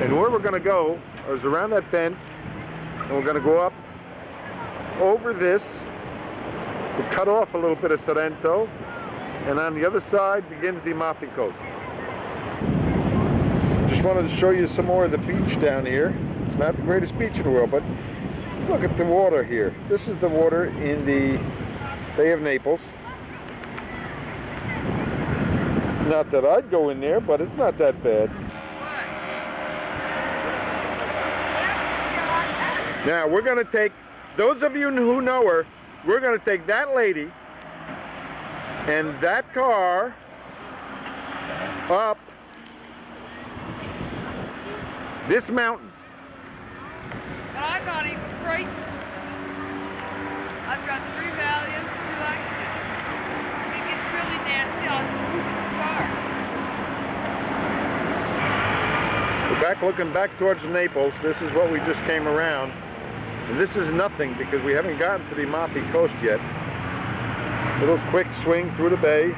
And where we're going to go is around that bend, and we're going to go up over this to cut off a little bit of Sorrento, and on the other side begins the Amalfi Coast. Just wanted to show you some more of the beach down here. It's not the greatest beach in the world, but look at the water here. This is the water in the Bay of Naples. Not that I'd go in there, but it's not that bad. Now we're going to take, those of you who know her, we're going to take that lady and that car up this mountain.
And I'm not even frightened. I've got 3 Valiums, 2 accidents. If it gets really nasty, I'll just move in the car.
We're back looking back towards Naples. This is what we just came around. And this is nothing because we haven't gotten to the Amalfi Coast yet. Little quick swing through the bay.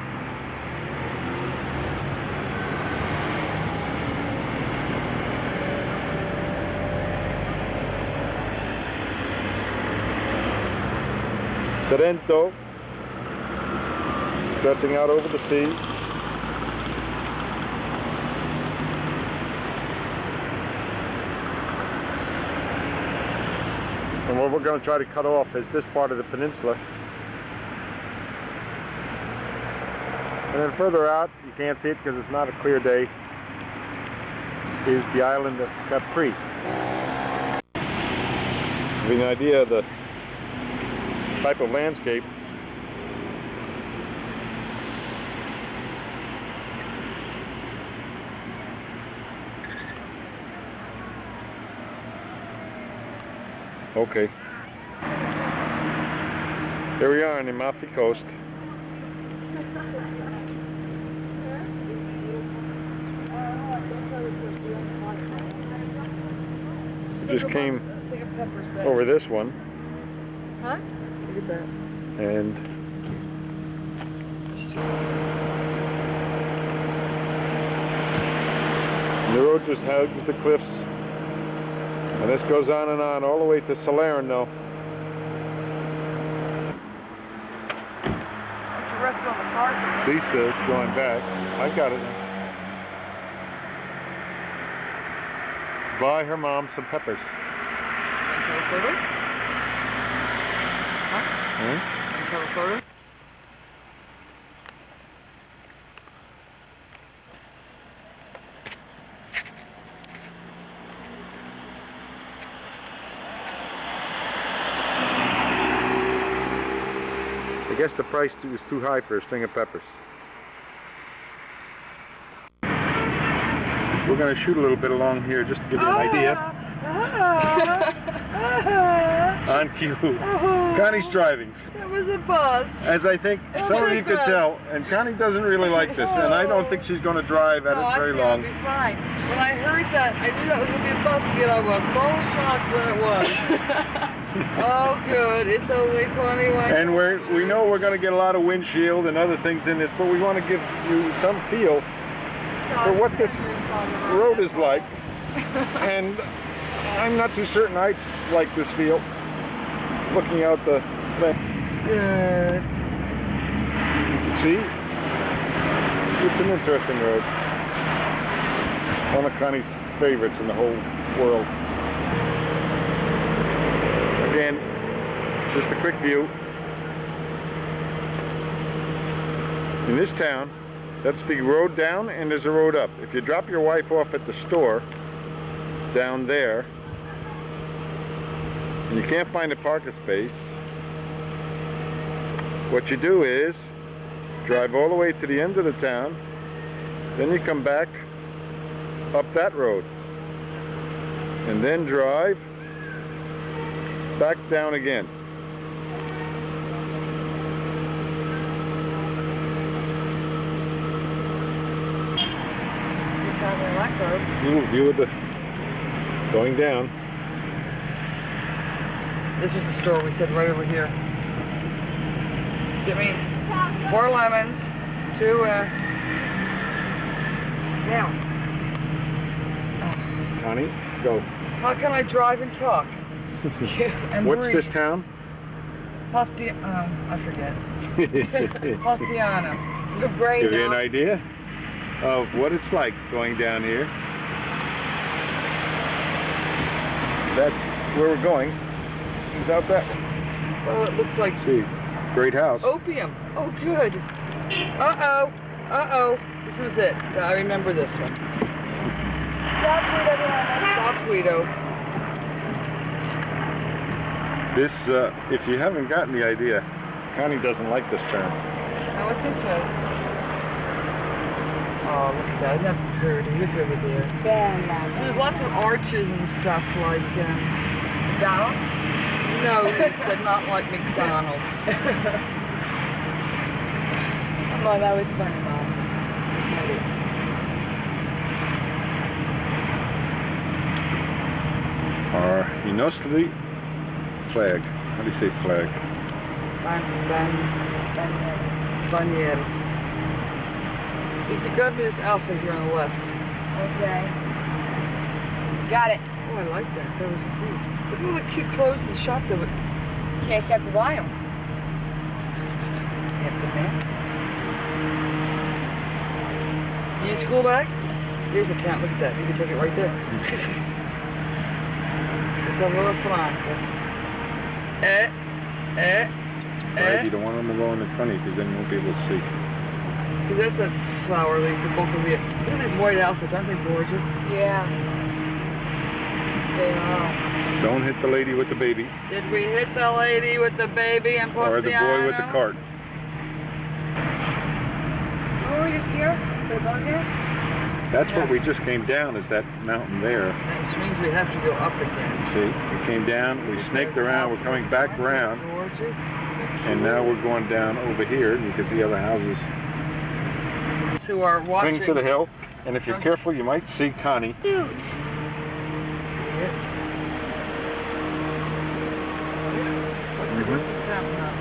Sorrento, stretching out over the sea. And what we're going to try to cut off is this part of the peninsula. And then further out, you can't see it because it's not a clear day, is the island of Capri. Give you an idea of the type of landscape. Okay. Here we are on the Amalfi Coast. We just came over this one.
Huh? Look at that.
And the road just hugs the cliffs. And this goes on and on all the way to Salerno.
You're resting on the car.
Lisa is going back. I got it. Buy her mom some peppers.
Photo? Huh? Photo?
I guess the price was too high for a string of peppers. We're going to shoot a little bit along here just to give you an idea. On cue. Connie's driving.
That was a bus.
As I think some of you could tell, and Connie doesn't really like this, and I don't think she's going to drive at it very long.
I think I'll be fine. When I heard that, I knew that was going to be a bus again. I was so shocked when it was. Oh, good. It's only 21.
And we know we're going to get a lot of windshield and other things in this, but we want to give you some feel for what this road is like. And I'm not too certain I like this feel. Looking out the thing.
Good.
See? It's an interesting road. One of Connie's favorites in the whole world. Again, just a quick view. In this town, that's the road down and there's a road up. If you drop your wife off at the store down there and you can't find a parking space, what you do is drive all the way to the end of the town, then you come back up that road and then drive back down again. Ooh, view of the going down.
This was the store we said right over here. Get me 4 lemons, 2 now.
Connie, go.
How can I drive and talk? And
What's
breathe?
this town?
I forget. Hostiano. The brain
Give you an
now.
idea of what it's like going down here. That's where we're going. Is out that way.
Oh, it looks like
See, great house.
opium. Oh, good. Uh-oh. Uh-oh. This was it. I remember this one. Stop, Guido.
This, if you haven't gotten the idea, Connie doesn't like this term.
No, it's okay. Oh, look at that. Isn't that pretty? Look over there. So there's lots of arches and stuff like McDonald's? No, they said not like McDonald's.
Oh, that was funny, Mom.
Our Inostri flag. How do you say flag?
Banniere. Lisa, grab me this outfit here on the left.
Okay. Got it.
Oh, I like that. That was cute. Look at all the cute clothes in the shop that would...
Can't have to buy them.
Handsome man. You need a school bag? Here's a tent. Look at that. You can take it right there. It's a little franca.
Right, you don't want them to go in the funny because then you won't be able to see.
See, that's that flower, Lisa. Both of you. Look at these white outfits. Aren't they gorgeous?
Yeah. They are.
Don't hit the lady with the baby.
Did we hit the lady with the baby and
Or the boy with the cart.
Were we just here? The bunkers?
That's what we just came down, is that mountain there.
Which means we have to go up again.
See, we came down, we snaked around, we're coming back around,
Gorgeous.
and now we're going down over here, and you can see other houses
Who are watching.
cling to the hill. And if you're careful, you might see Connie.
Cute.
See it?
I don't know.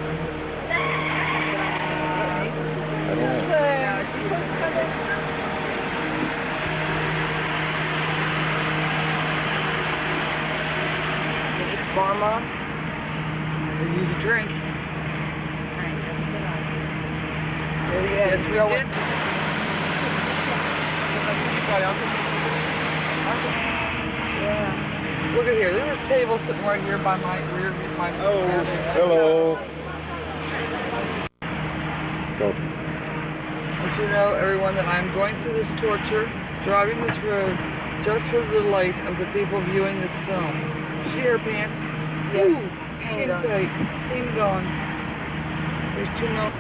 Barma. We use a drink. Yes, we did. Yeah. Look at here. There's this table sitting right here by my rear.
Hello. Go.
But you know, everyone, that I'm going through this torture, driving this road, just for the delight of the people viewing this film. See her pants?
Yeah.
Ooh, skin tight. Painted on. There's 2 more.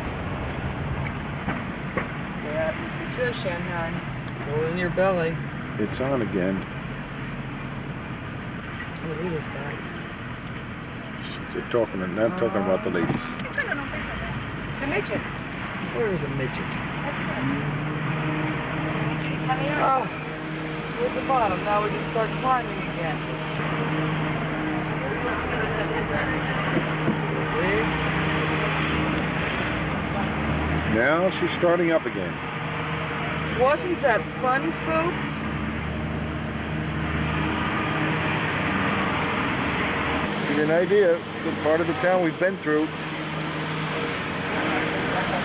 Yeah, it's good, Shanghai.
Go in your belly.
It's on again.
Oh, look at those bags.
They're talking, not talking about the ladies.
It's a midget.
Where is a midget? Oh, we're at the bottom. Now we can start climbing again.
Now she's starting up again.
Wasn't that fun, folks?
Give you an idea, the part of the town we've been through.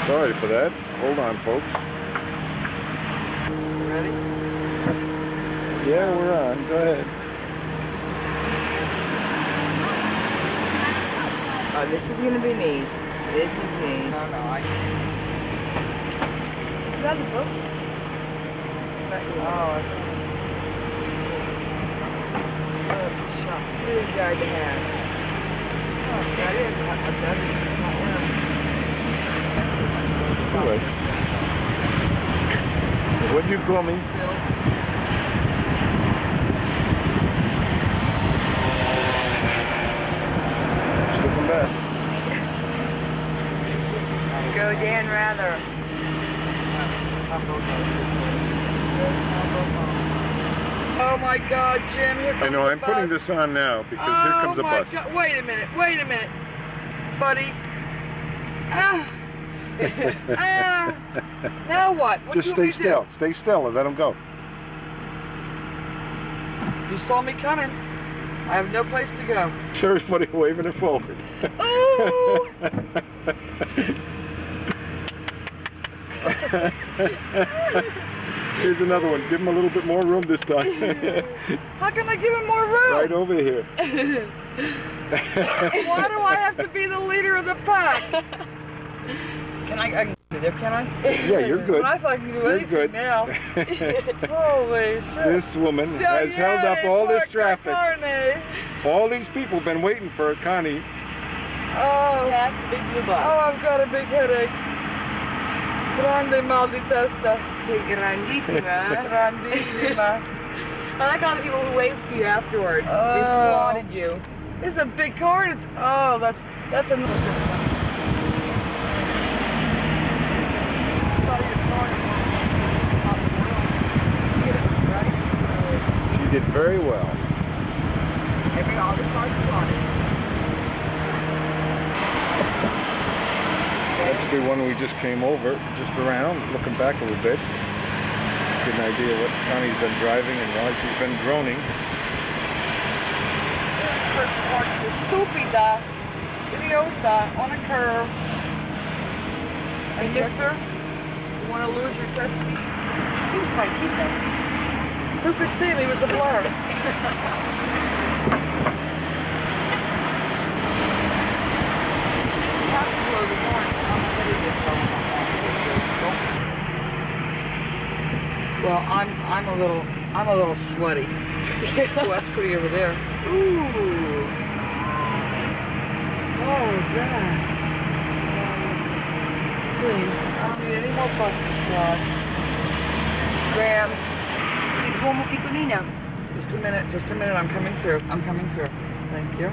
Sorry for that. Hold on, folks.
Ready?
Yeah, we're on. Go ahead.
Oh, this is gonna be me. This is me.
No, I
You got the books? Oh, really hard to have.
Oh, that is not a better.
It's all right. What do you call me? Just looking back.
Go Dan Rather.
Oh my God, Jim! Here comes
I know,
the
I'm putting
bus.
this on now because here comes a bus.
God. Wait a minute, buddy. Ah. Now what? What
Just
you
stay
want me to
still. Stay still and let him go.
do? You saw me coming. I have no place to go.
Show everybody waving it forward.
Oh!
Here's another one. Give him a little bit more room this time.
How can I give him more room?
Right over here.
Why do I have to be the leader of the pack? Can I can do there, can I?
Yeah, you're good.
I feel like I can do
You're
anything
good.
now. Holy shit.
This woman has held up all this traffic.
Carne.
All these people have been waiting for Connie.
Oh,
That's the big blue bus.
oh, I've got a big headache. Grande mal di testa.
Grandissima.
Grandissima.
I like all the people who waved to you afterwards. They
Oh.
applauded you.
It's a big car. Oh, that's another.
She did very well.
All the cars applauded.
That's the one we just came over, just around, looking back a little bit. Get an idea what Connie's been driving and why she's been droning.
Stupida, idiota, on a curve. And mister, you want to lose your testes?
He was quite cute though.
Who could see him? He was a blur. You have to blow the horn. Well, I'm a little sweaty. Oh, that's pretty over there. Ooh. Oh, God. Please, I don't need any more buses, God.
Graham. Como Kitolina.
Just a minute, I'm coming through. Thank you.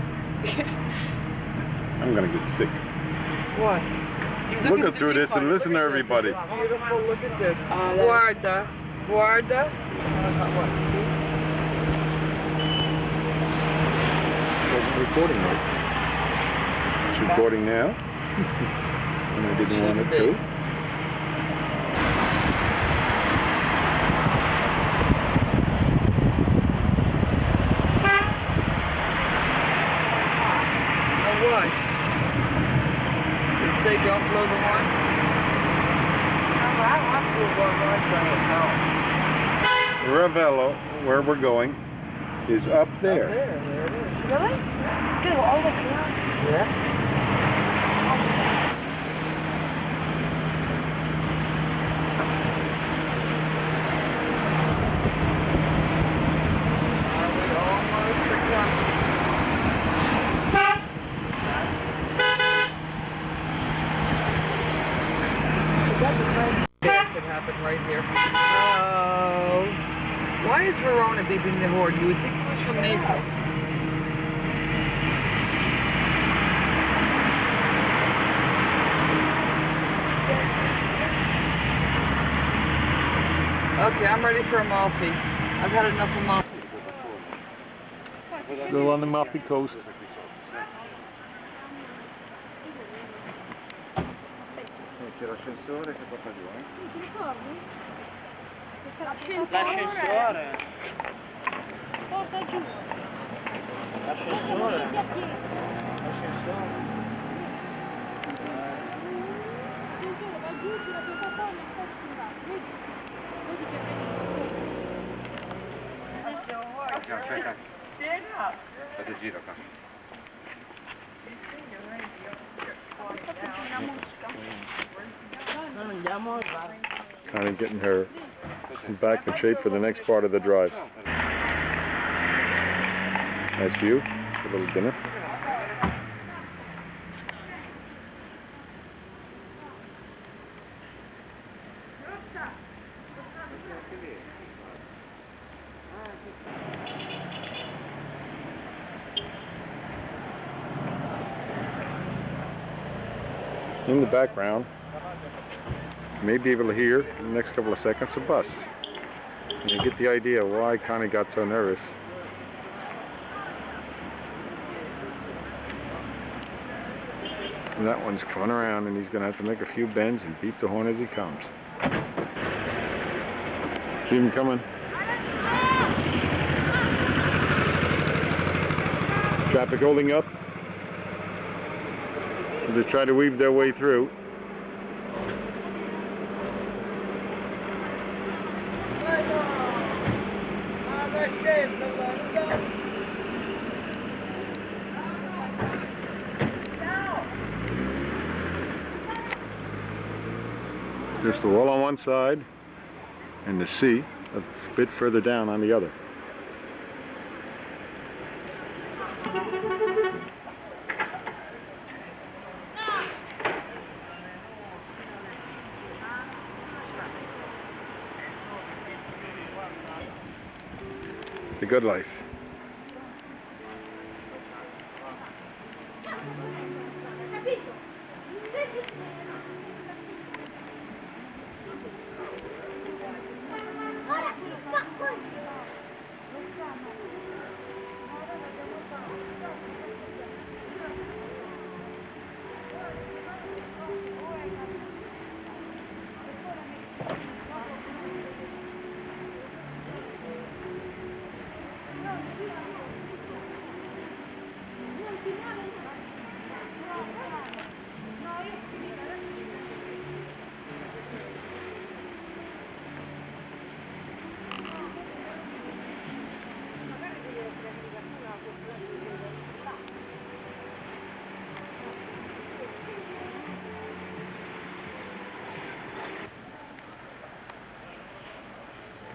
I'm gonna get sick.
What?
Looking through this and listen to everybody.
This is beautiful, look at this. Guarda.
What's recording right? It's recording now. And I didn't want it to.
What? Did it say don't blow the horn?
I want to go on
Ravello, where we're going, is up there.
There it is.
Really? Go all the way down.
Yeah. Are we almost done? That could happen right here. Oh. Why is Verona beeping the horn? You would think it was from Naples. Okay, I'm ready for Amalfi. I've had enough of Amalfi.
Go on the Amalfi Coast. C'è l'ascensore che porta giù, eh?
Ti ricordi?
L'ascensore.
Porta giù.
L'ascensore.
Si attiene.
L'ascensore.
L'ascensore va giù sulla piattaforma e poi si va. Vedi? Vedi che I'm so hard.
Aspetta,
Stand up.
fate il giro qua.
Una mosca.
Non andiamo al bar.
Kind of getting her back in shape for the next part of the drive. Nice view, a little dinner. In the background, you may be able to hear in the next couple of seconds a bus. And you get the idea why Connie got so nervous. And that one's coming around and he's going to have to make a few bends and beat the horn as he comes. See him coming. Traffic holding up. They try to weave their way through. There's the wall on one side and the sea a bit further down on the other. The good life.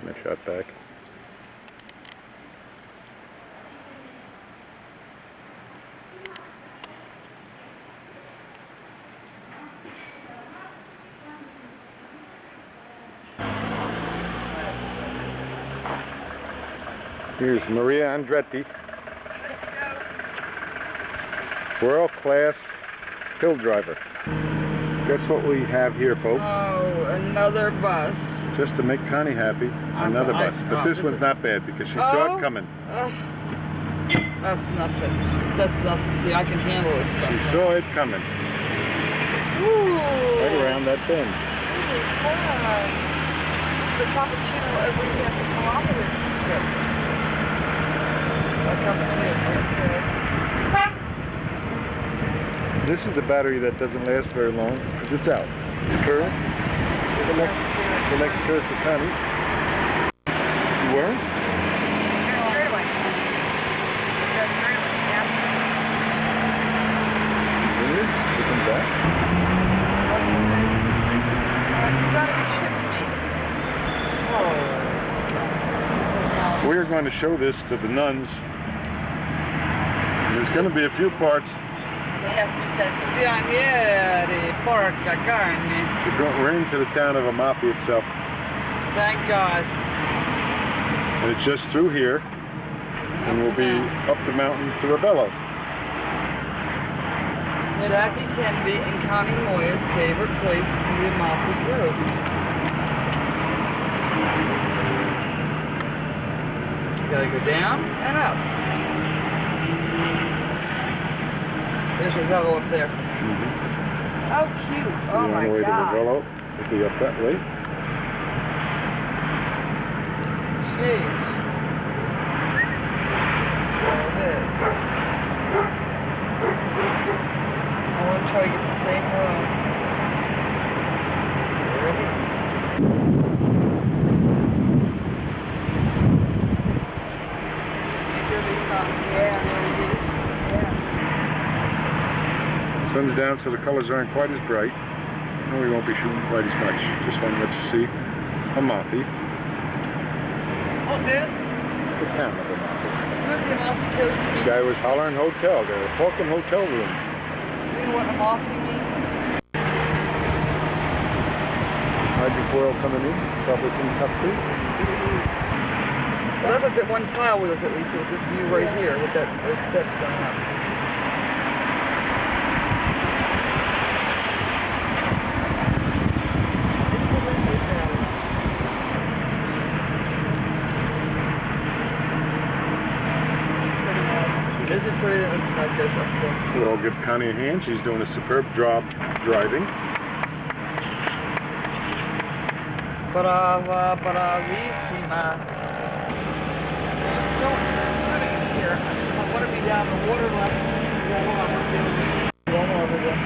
Nice shot back. Here's Maria Andretti, world-class hill driver. Guess what we have here, folks?
Oh, another bus.
Just to make Connie happy, another bus. But this one's not bad because she saw it coming.
That's nothing. That's nothing. See, I can handle this stuff.
She saw it coming.
Ooh.
Right around that bend.
The cappuccino every half a kilometer.
This is the battery that doesn't last very long because it's out. It's current. The next curve for Connie. You weren't? It is. You come back.
You gotta be shitting me.
We're going to show this to the nuns. There's going to be a few parts.
Stranieri, porca carne.
We're into the town of Amalfi itself.
Thank God.
And it's just through here. And we'll be up the mountain to Ravello.
Jackie Kennedy and Connie Muia's favorite place in the Amalfi Coast. gotta go down and up. There's Ravello up there. Oh, cute. Oh my
way to
God.
Ravello. It'll be up that way.
Jeez. There it is. I want to try to get the same room. There it is.
Sun's down, so the colors aren't quite as bright. And we won't be shooting quite as much. Just want to let you see a Amalfi.
Oh, dude.
The town of Amalfi.
Look, the Amalfi Coast.
The guy was hollering hotel. They were talking hotel room.
You know what Amalfi means?
Hydrofoil coming in. Probably from Cup 2.
Well, that's like that one tile we looked at, Lisa, with this view right here, with that those steps going up. Isn't it pretty like this up there?
We'll all give Connie a hand. She's doing a superb job driving.
Brava, bravissima. Don't swimming here. I want to be down the water level. One over there.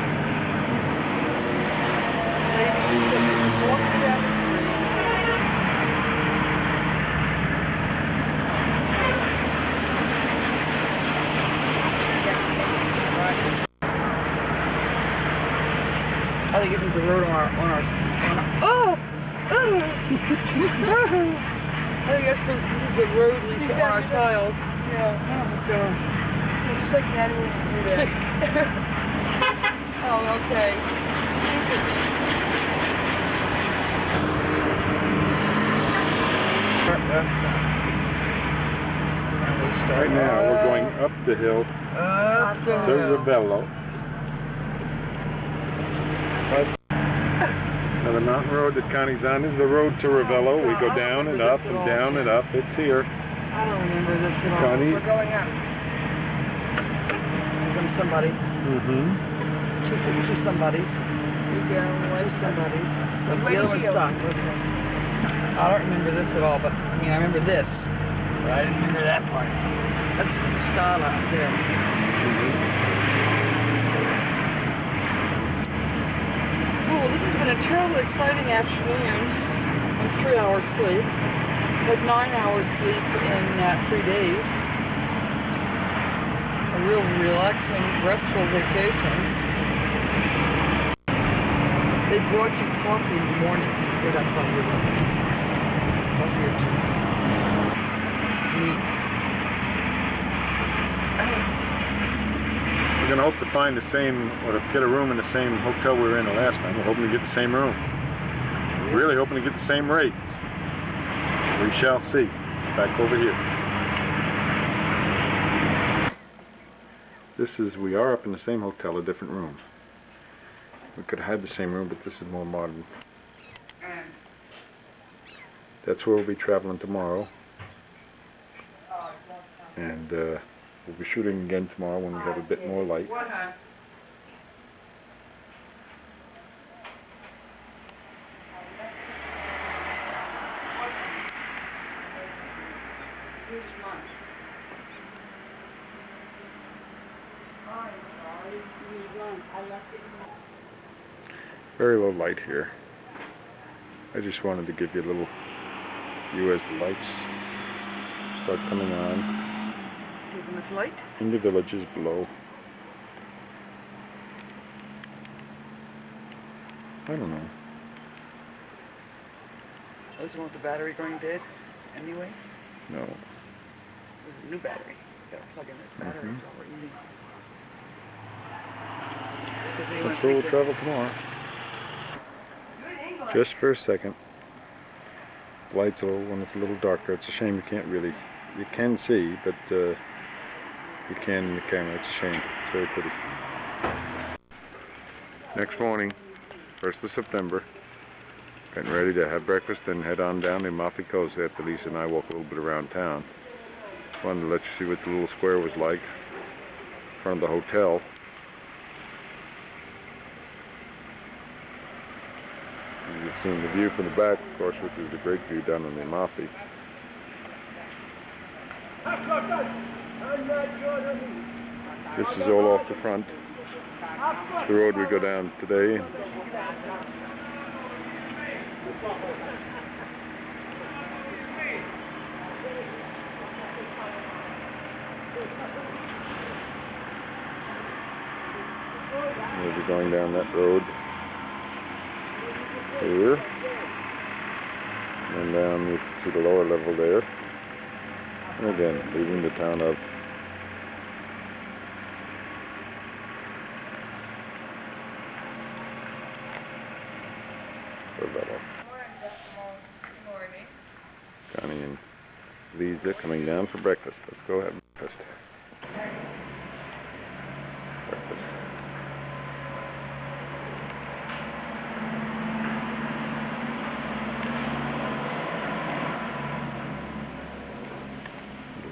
Ladies, walking down the street. I think this is the road on our oh! I think this is the road, Lisa, on our tiles. Yeah. Oh my gosh. So it looks like Daddy wants to do that. Oh, okay.
Right now, we're going up the hill
Up the
to
hill.
Ravello. Now the mountain road that Connie's on is the road to Ravello. We go down and up and down and up. It's here.
I don't remember this at all.
Connie.
We're going up. From somebody. Two somebodies. Two somebodies. So the other one stopped. Okay. I don't remember this at all, but I mean, I remember this. But I didn't remember that part. That's Scala up there. Oh, well, this has been a terribly exciting afternoon. And 3 hours sleep. Had 9 hours sleep in 3 days. A real relaxing, restful vacation. They brought you coffee in the morning. They got some with them. Coffee or tea. Neat.
We're going to hope to find the same, or to get a room in the same hotel we were in the last time. We're hoping to get the same room. We're really hoping to get the same rate. We shall see. Back over here. We are up in the same hotel, a different room. We could have had the same room, but this is more modern. That's where we'll be traveling tomorrow. And we'll be shooting again tomorrow when we have a bit more light. Very low light here. I just wanted to give you a little view as the lights start coming on.
Give enough light?
In the villages below. I don't know.
Oh, this one with the battery going dead anyway?
No.
There's a new battery. You gotta plug in this battery is what we're eating.
That's where we'll travel tomorrow. Just for a second. The lights when it's a little darker. It's a shame you can't really, you can see, but you can in the camera. It's a shame. It's very pretty. Next morning, 1st of September, getting ready to have breakfast and head on down to Amalfi Coast after Lisa and I walk a little bit around town. wanted to let you see what the little square was like in front of the hotel. You've seen the view from the back, of course, which is the great view down on the Amalfi. This is all off the front. It's the road we go down today. We'll be going down that road here. And down you can see the lower level there. And again, leaving the town of Verona. Connie and Lisa coming down for breakfast. Let's go have breakfast.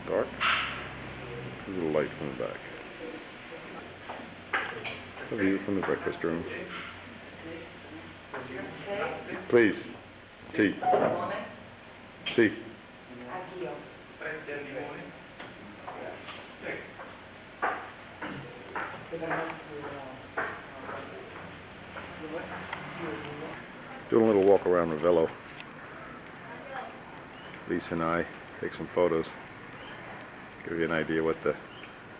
Dark. There's a little light from the back. A view from the breakfast room. Please. Tea. Sì. Doing a little walk around Ravello. Lisa and I take some photos. Give you an idea what the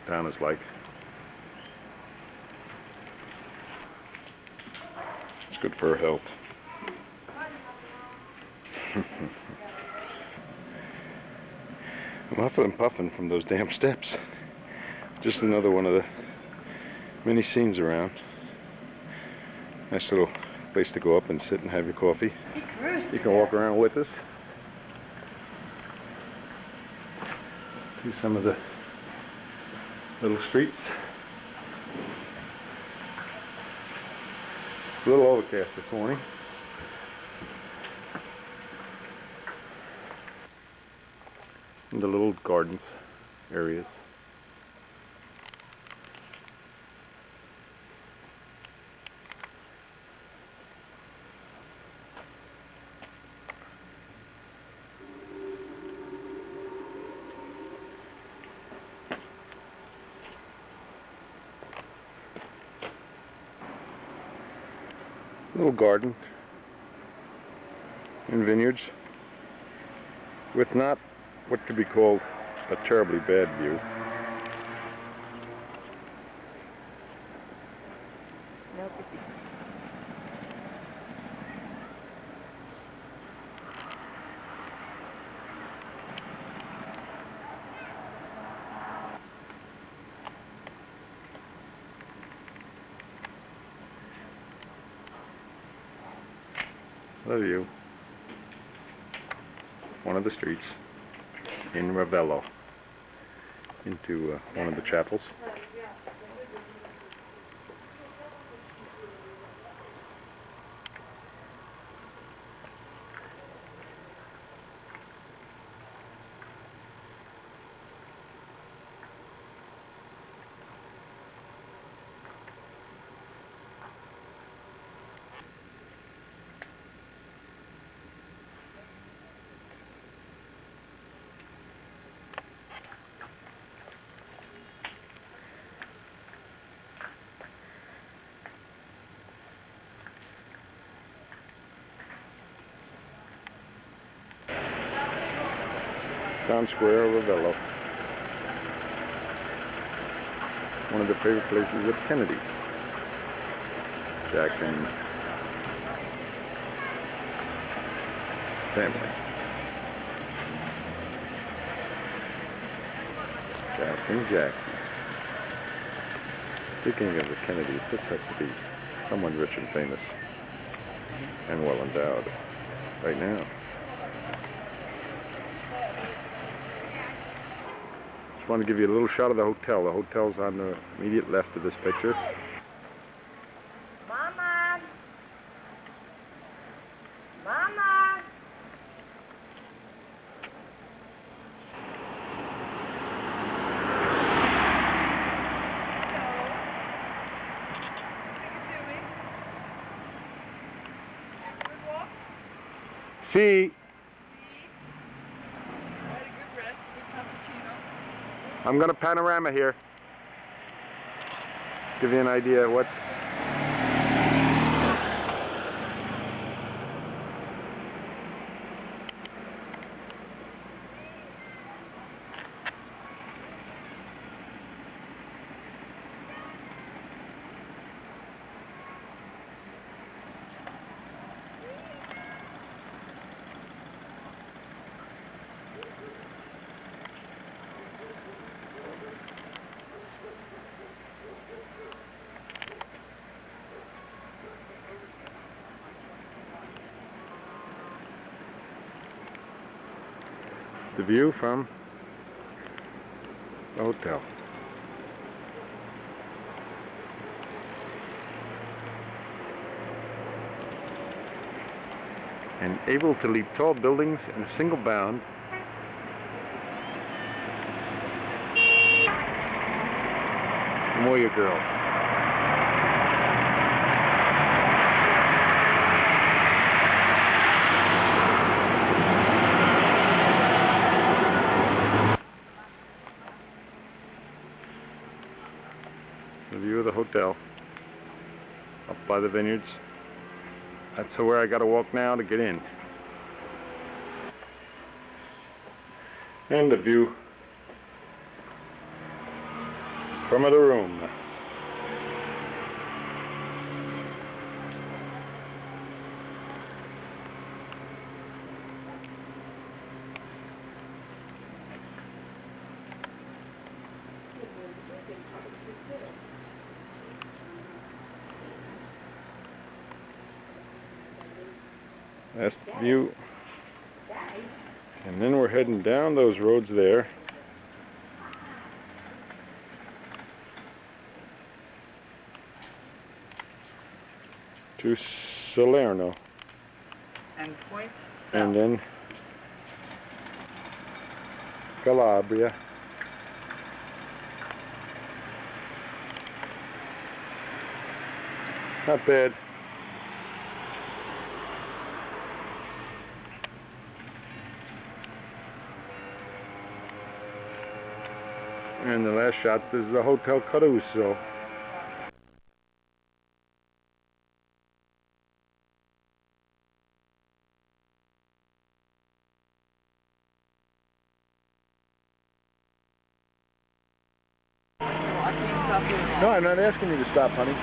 town is like. It's good for her health. I'm huffing and puffing from those damn steps. Just another one of the many scenes around. Nice little place to go up and sit and have your coffee. You can walk around with us. See some of the little streets. It's a little overcast this morning. And the little gardens areas. Little garden and vineyards with not what could be called a terribly bad view. Love you. One of the streets in Ravello into one of the chapels. Town Square of Ravello. One of the favorite places of Kennedy's. Jack and family. Jack and Jackie. Speaking of the Kennedys, this has to be someone rich and famous and well endowed right now. Just want to give you a little shot of the hotel. The hotel's on the immediate left of this picture.
Mama! Mama!
See.
I had a good rest, a good cappuccino.
I'm gonna panorama here. Give you an idea of what. The view from the hotel. And able to leap tall buildings in a single bound. Muia girl. The view of the hotel up by the vineyards. That's where I gotta walk now to get in. And the view from the room. That's the view. And then we're heading down those roads there. To Salerno.
And points south.
And then Calabria. Not bad. And the last shot is the Hotel Caruso.
I can't stop doing that.
No, I'm not asking you to stop, honey.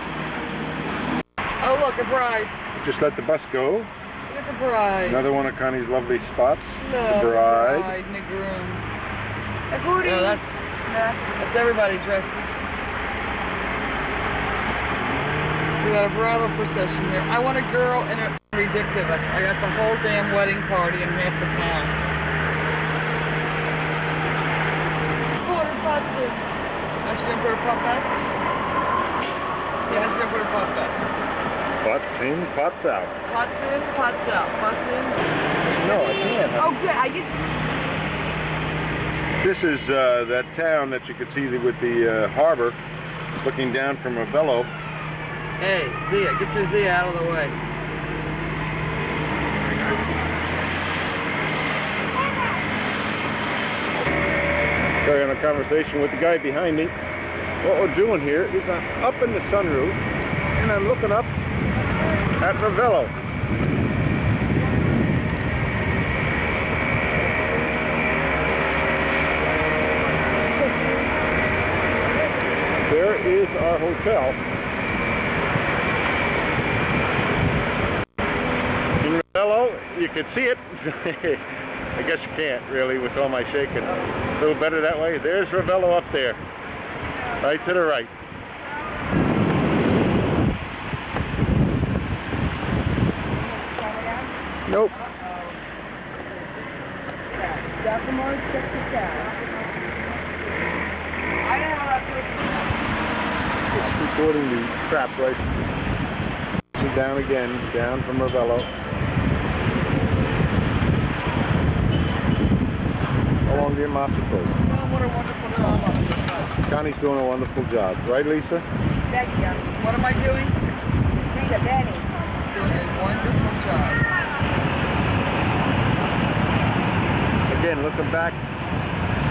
Oh look, a bride.
Just let the bus go.
Look at the bride.
Another one of Connie's lovely spots.
Look,
The bride.
and the groom. The booty. No, that's everybody dressed. We got a bridal procession here. I want a girl in a ridiculous. I got the whole damn wedding party in half the town. Quarter pots in. I should put her pot back? Yeah, I should put her pot back.
Pots in, pots out.
Pots in, pots out. Pots in.
No, I can't.
Oh, good. I just...
This is that town that you could see with the harbor looking down from Ravello.
Hey, Zia, get your Zia out of the way.
Carry on a conversation with the guy behind me. What we're doing here is I'm up in the sunroof and I'm looking up at Ravello. There is our hotel. In Ravello, you can see it. I guess you can't really with all my shaking. A little better that way. There's Ravello up there. Right to the right. Nope.
Giacomo, check this out.
Just recording the trap right. Down again, down from Ravello. Along the Amalfi Coast.
Oh, what a wonderful job.
Connie's doing a wonderful job. Right, Lisa?
What am I doing? Doing a wonderful job.
again, looking back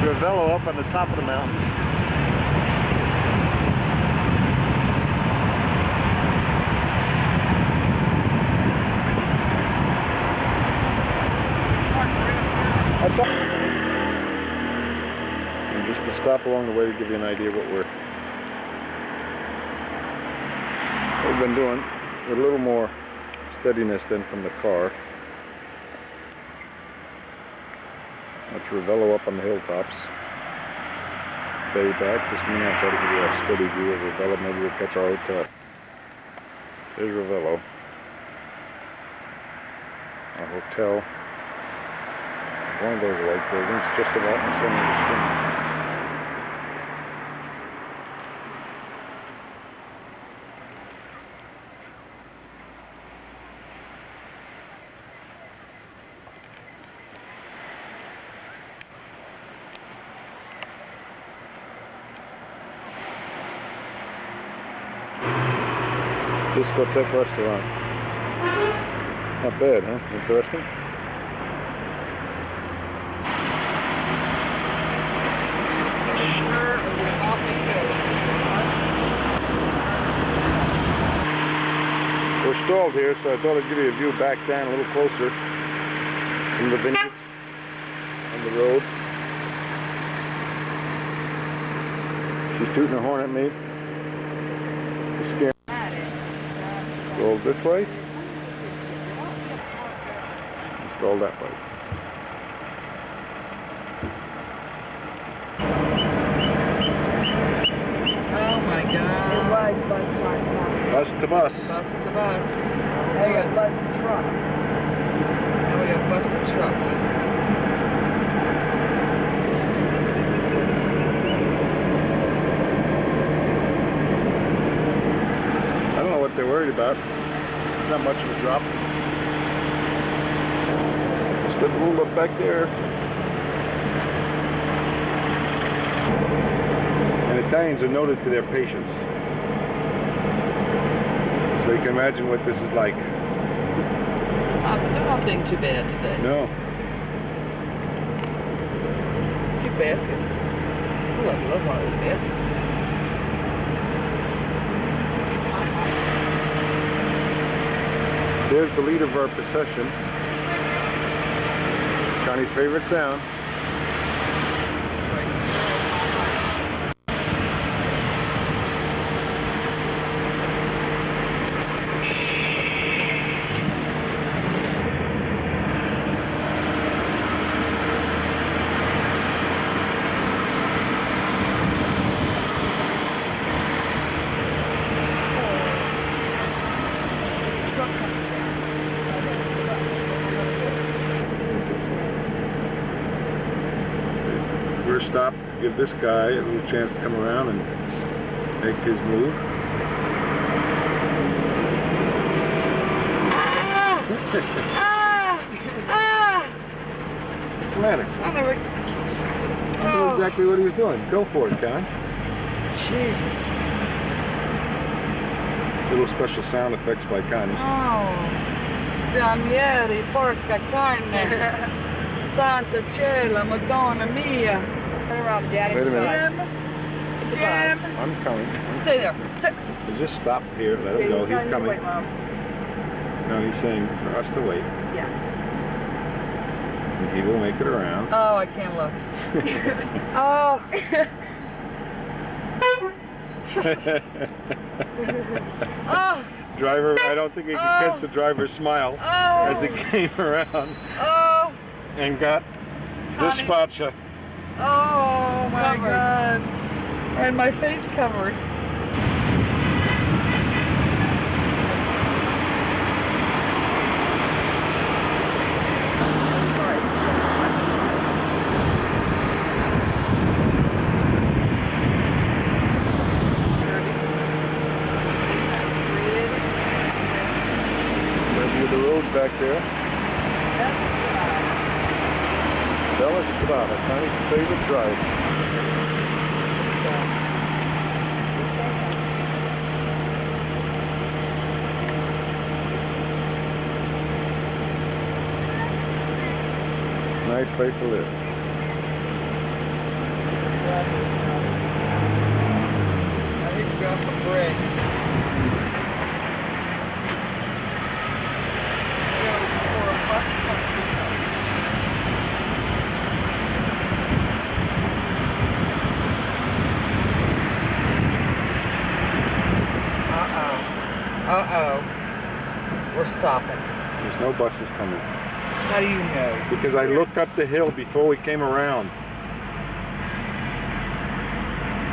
to Ravello up on the top of the mountains. That's all. And just to stop along the way to give you an idea of what we've been doing with a little more steadiness than from the car. That's Ravello up on the hilltops. Bay back, just a minute, I'll try to give you a steady view of Ravello. Maybe we'll catch our hotel. There's Ravello. Our hotel. One of those white buildings, just about in the center of the stream. Discotheque restaurant. Not bad, huh? Interesting. We're stalled here, so I thought I'd give you a view back down a little closer from the vineyards on the road. She's tooting a horn at me. She's scared. Go this way. Stroll that way.
Oh my God.
It was bus truck.
Bus to bus.
Bus to bus.
Now we got bus to truck.
Now we got bus to truck.
I don't know what they're worried about. Not much of a drop. Just a little look back there. And Italians are noted for their patience. So you can imagine what this is like.
They're not being too bad today.
No.
Cute baskets. Ooh, I love one of those baskets.
There's the leader of our procession. Connie's favorite sound. We're stopped to give this guy a little chance to come around and make his move. What's the matter?
Son of a...
I know exactly what he was doing. Go for it, Con.
Jesus.
Little special sound effects by Connie.
Oh. Danieri, porca carne. Santa cielo, Madonna mia.
Turn around, Daddy.
Wait a minute.
Jim.
I'm coming.
Stay there. Stay.
So just stop here. Let him go. He's coming.
Wait, Mom.
No, he's saying for us to wait.
Yeah.
And he will make it around.
Oh, I can't look. Oh. Oh.
Driver, I don't think he could catch the driver's smile as it came around
Oh.
and got this spatcha.
Oh my God. I had my face covered.
The road back there. Bella Strada, Connie's favorite drive. Nice place to live.
I need to go off the bridge. Go for a bus coming to come. Uh-oh. We're stopping.
There's no buses coming.
How do you know?
Because I looked up the hill before we came around.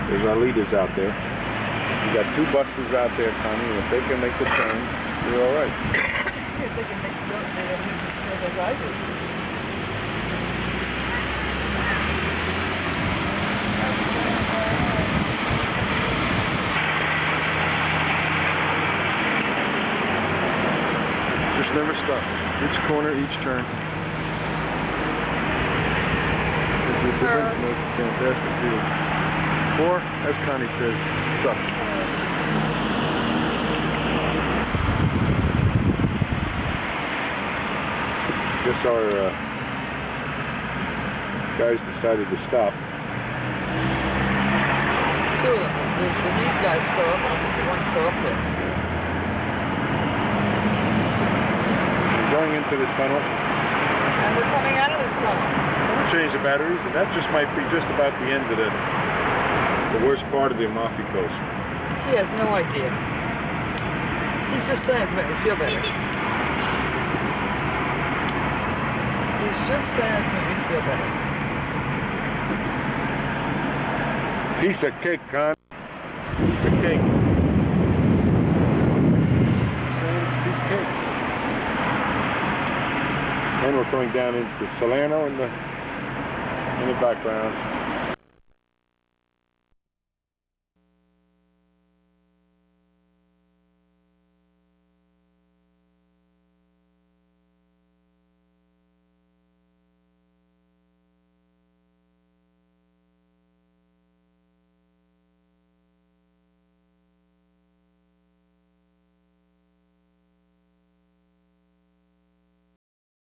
There's our leaders out there. We got 2 buses out there, Connie, and if they can make the turn, we're all right.
If they can make the turn, they don't need to serve as I do.
Just never stop. Each corner, each turn. It's a different, most fantastic view. Or, as Connie says, sucks. Guess our guys decided to stop.
Two of them. The lead guy's still up, and I think the one's still up there.
We're going into the tunnel.
And we're coming out of this tunnel.
We'll change the batteries, and that just might be just about the end of the worst part of the Amalfi Coast.
He has no idea. He's just saying to make me feel better. He's just saying to make me feel better.
Piece of cake, Con. Piece of cake. Saying it's a piece of cake. And we're coming down into Salerno in the background.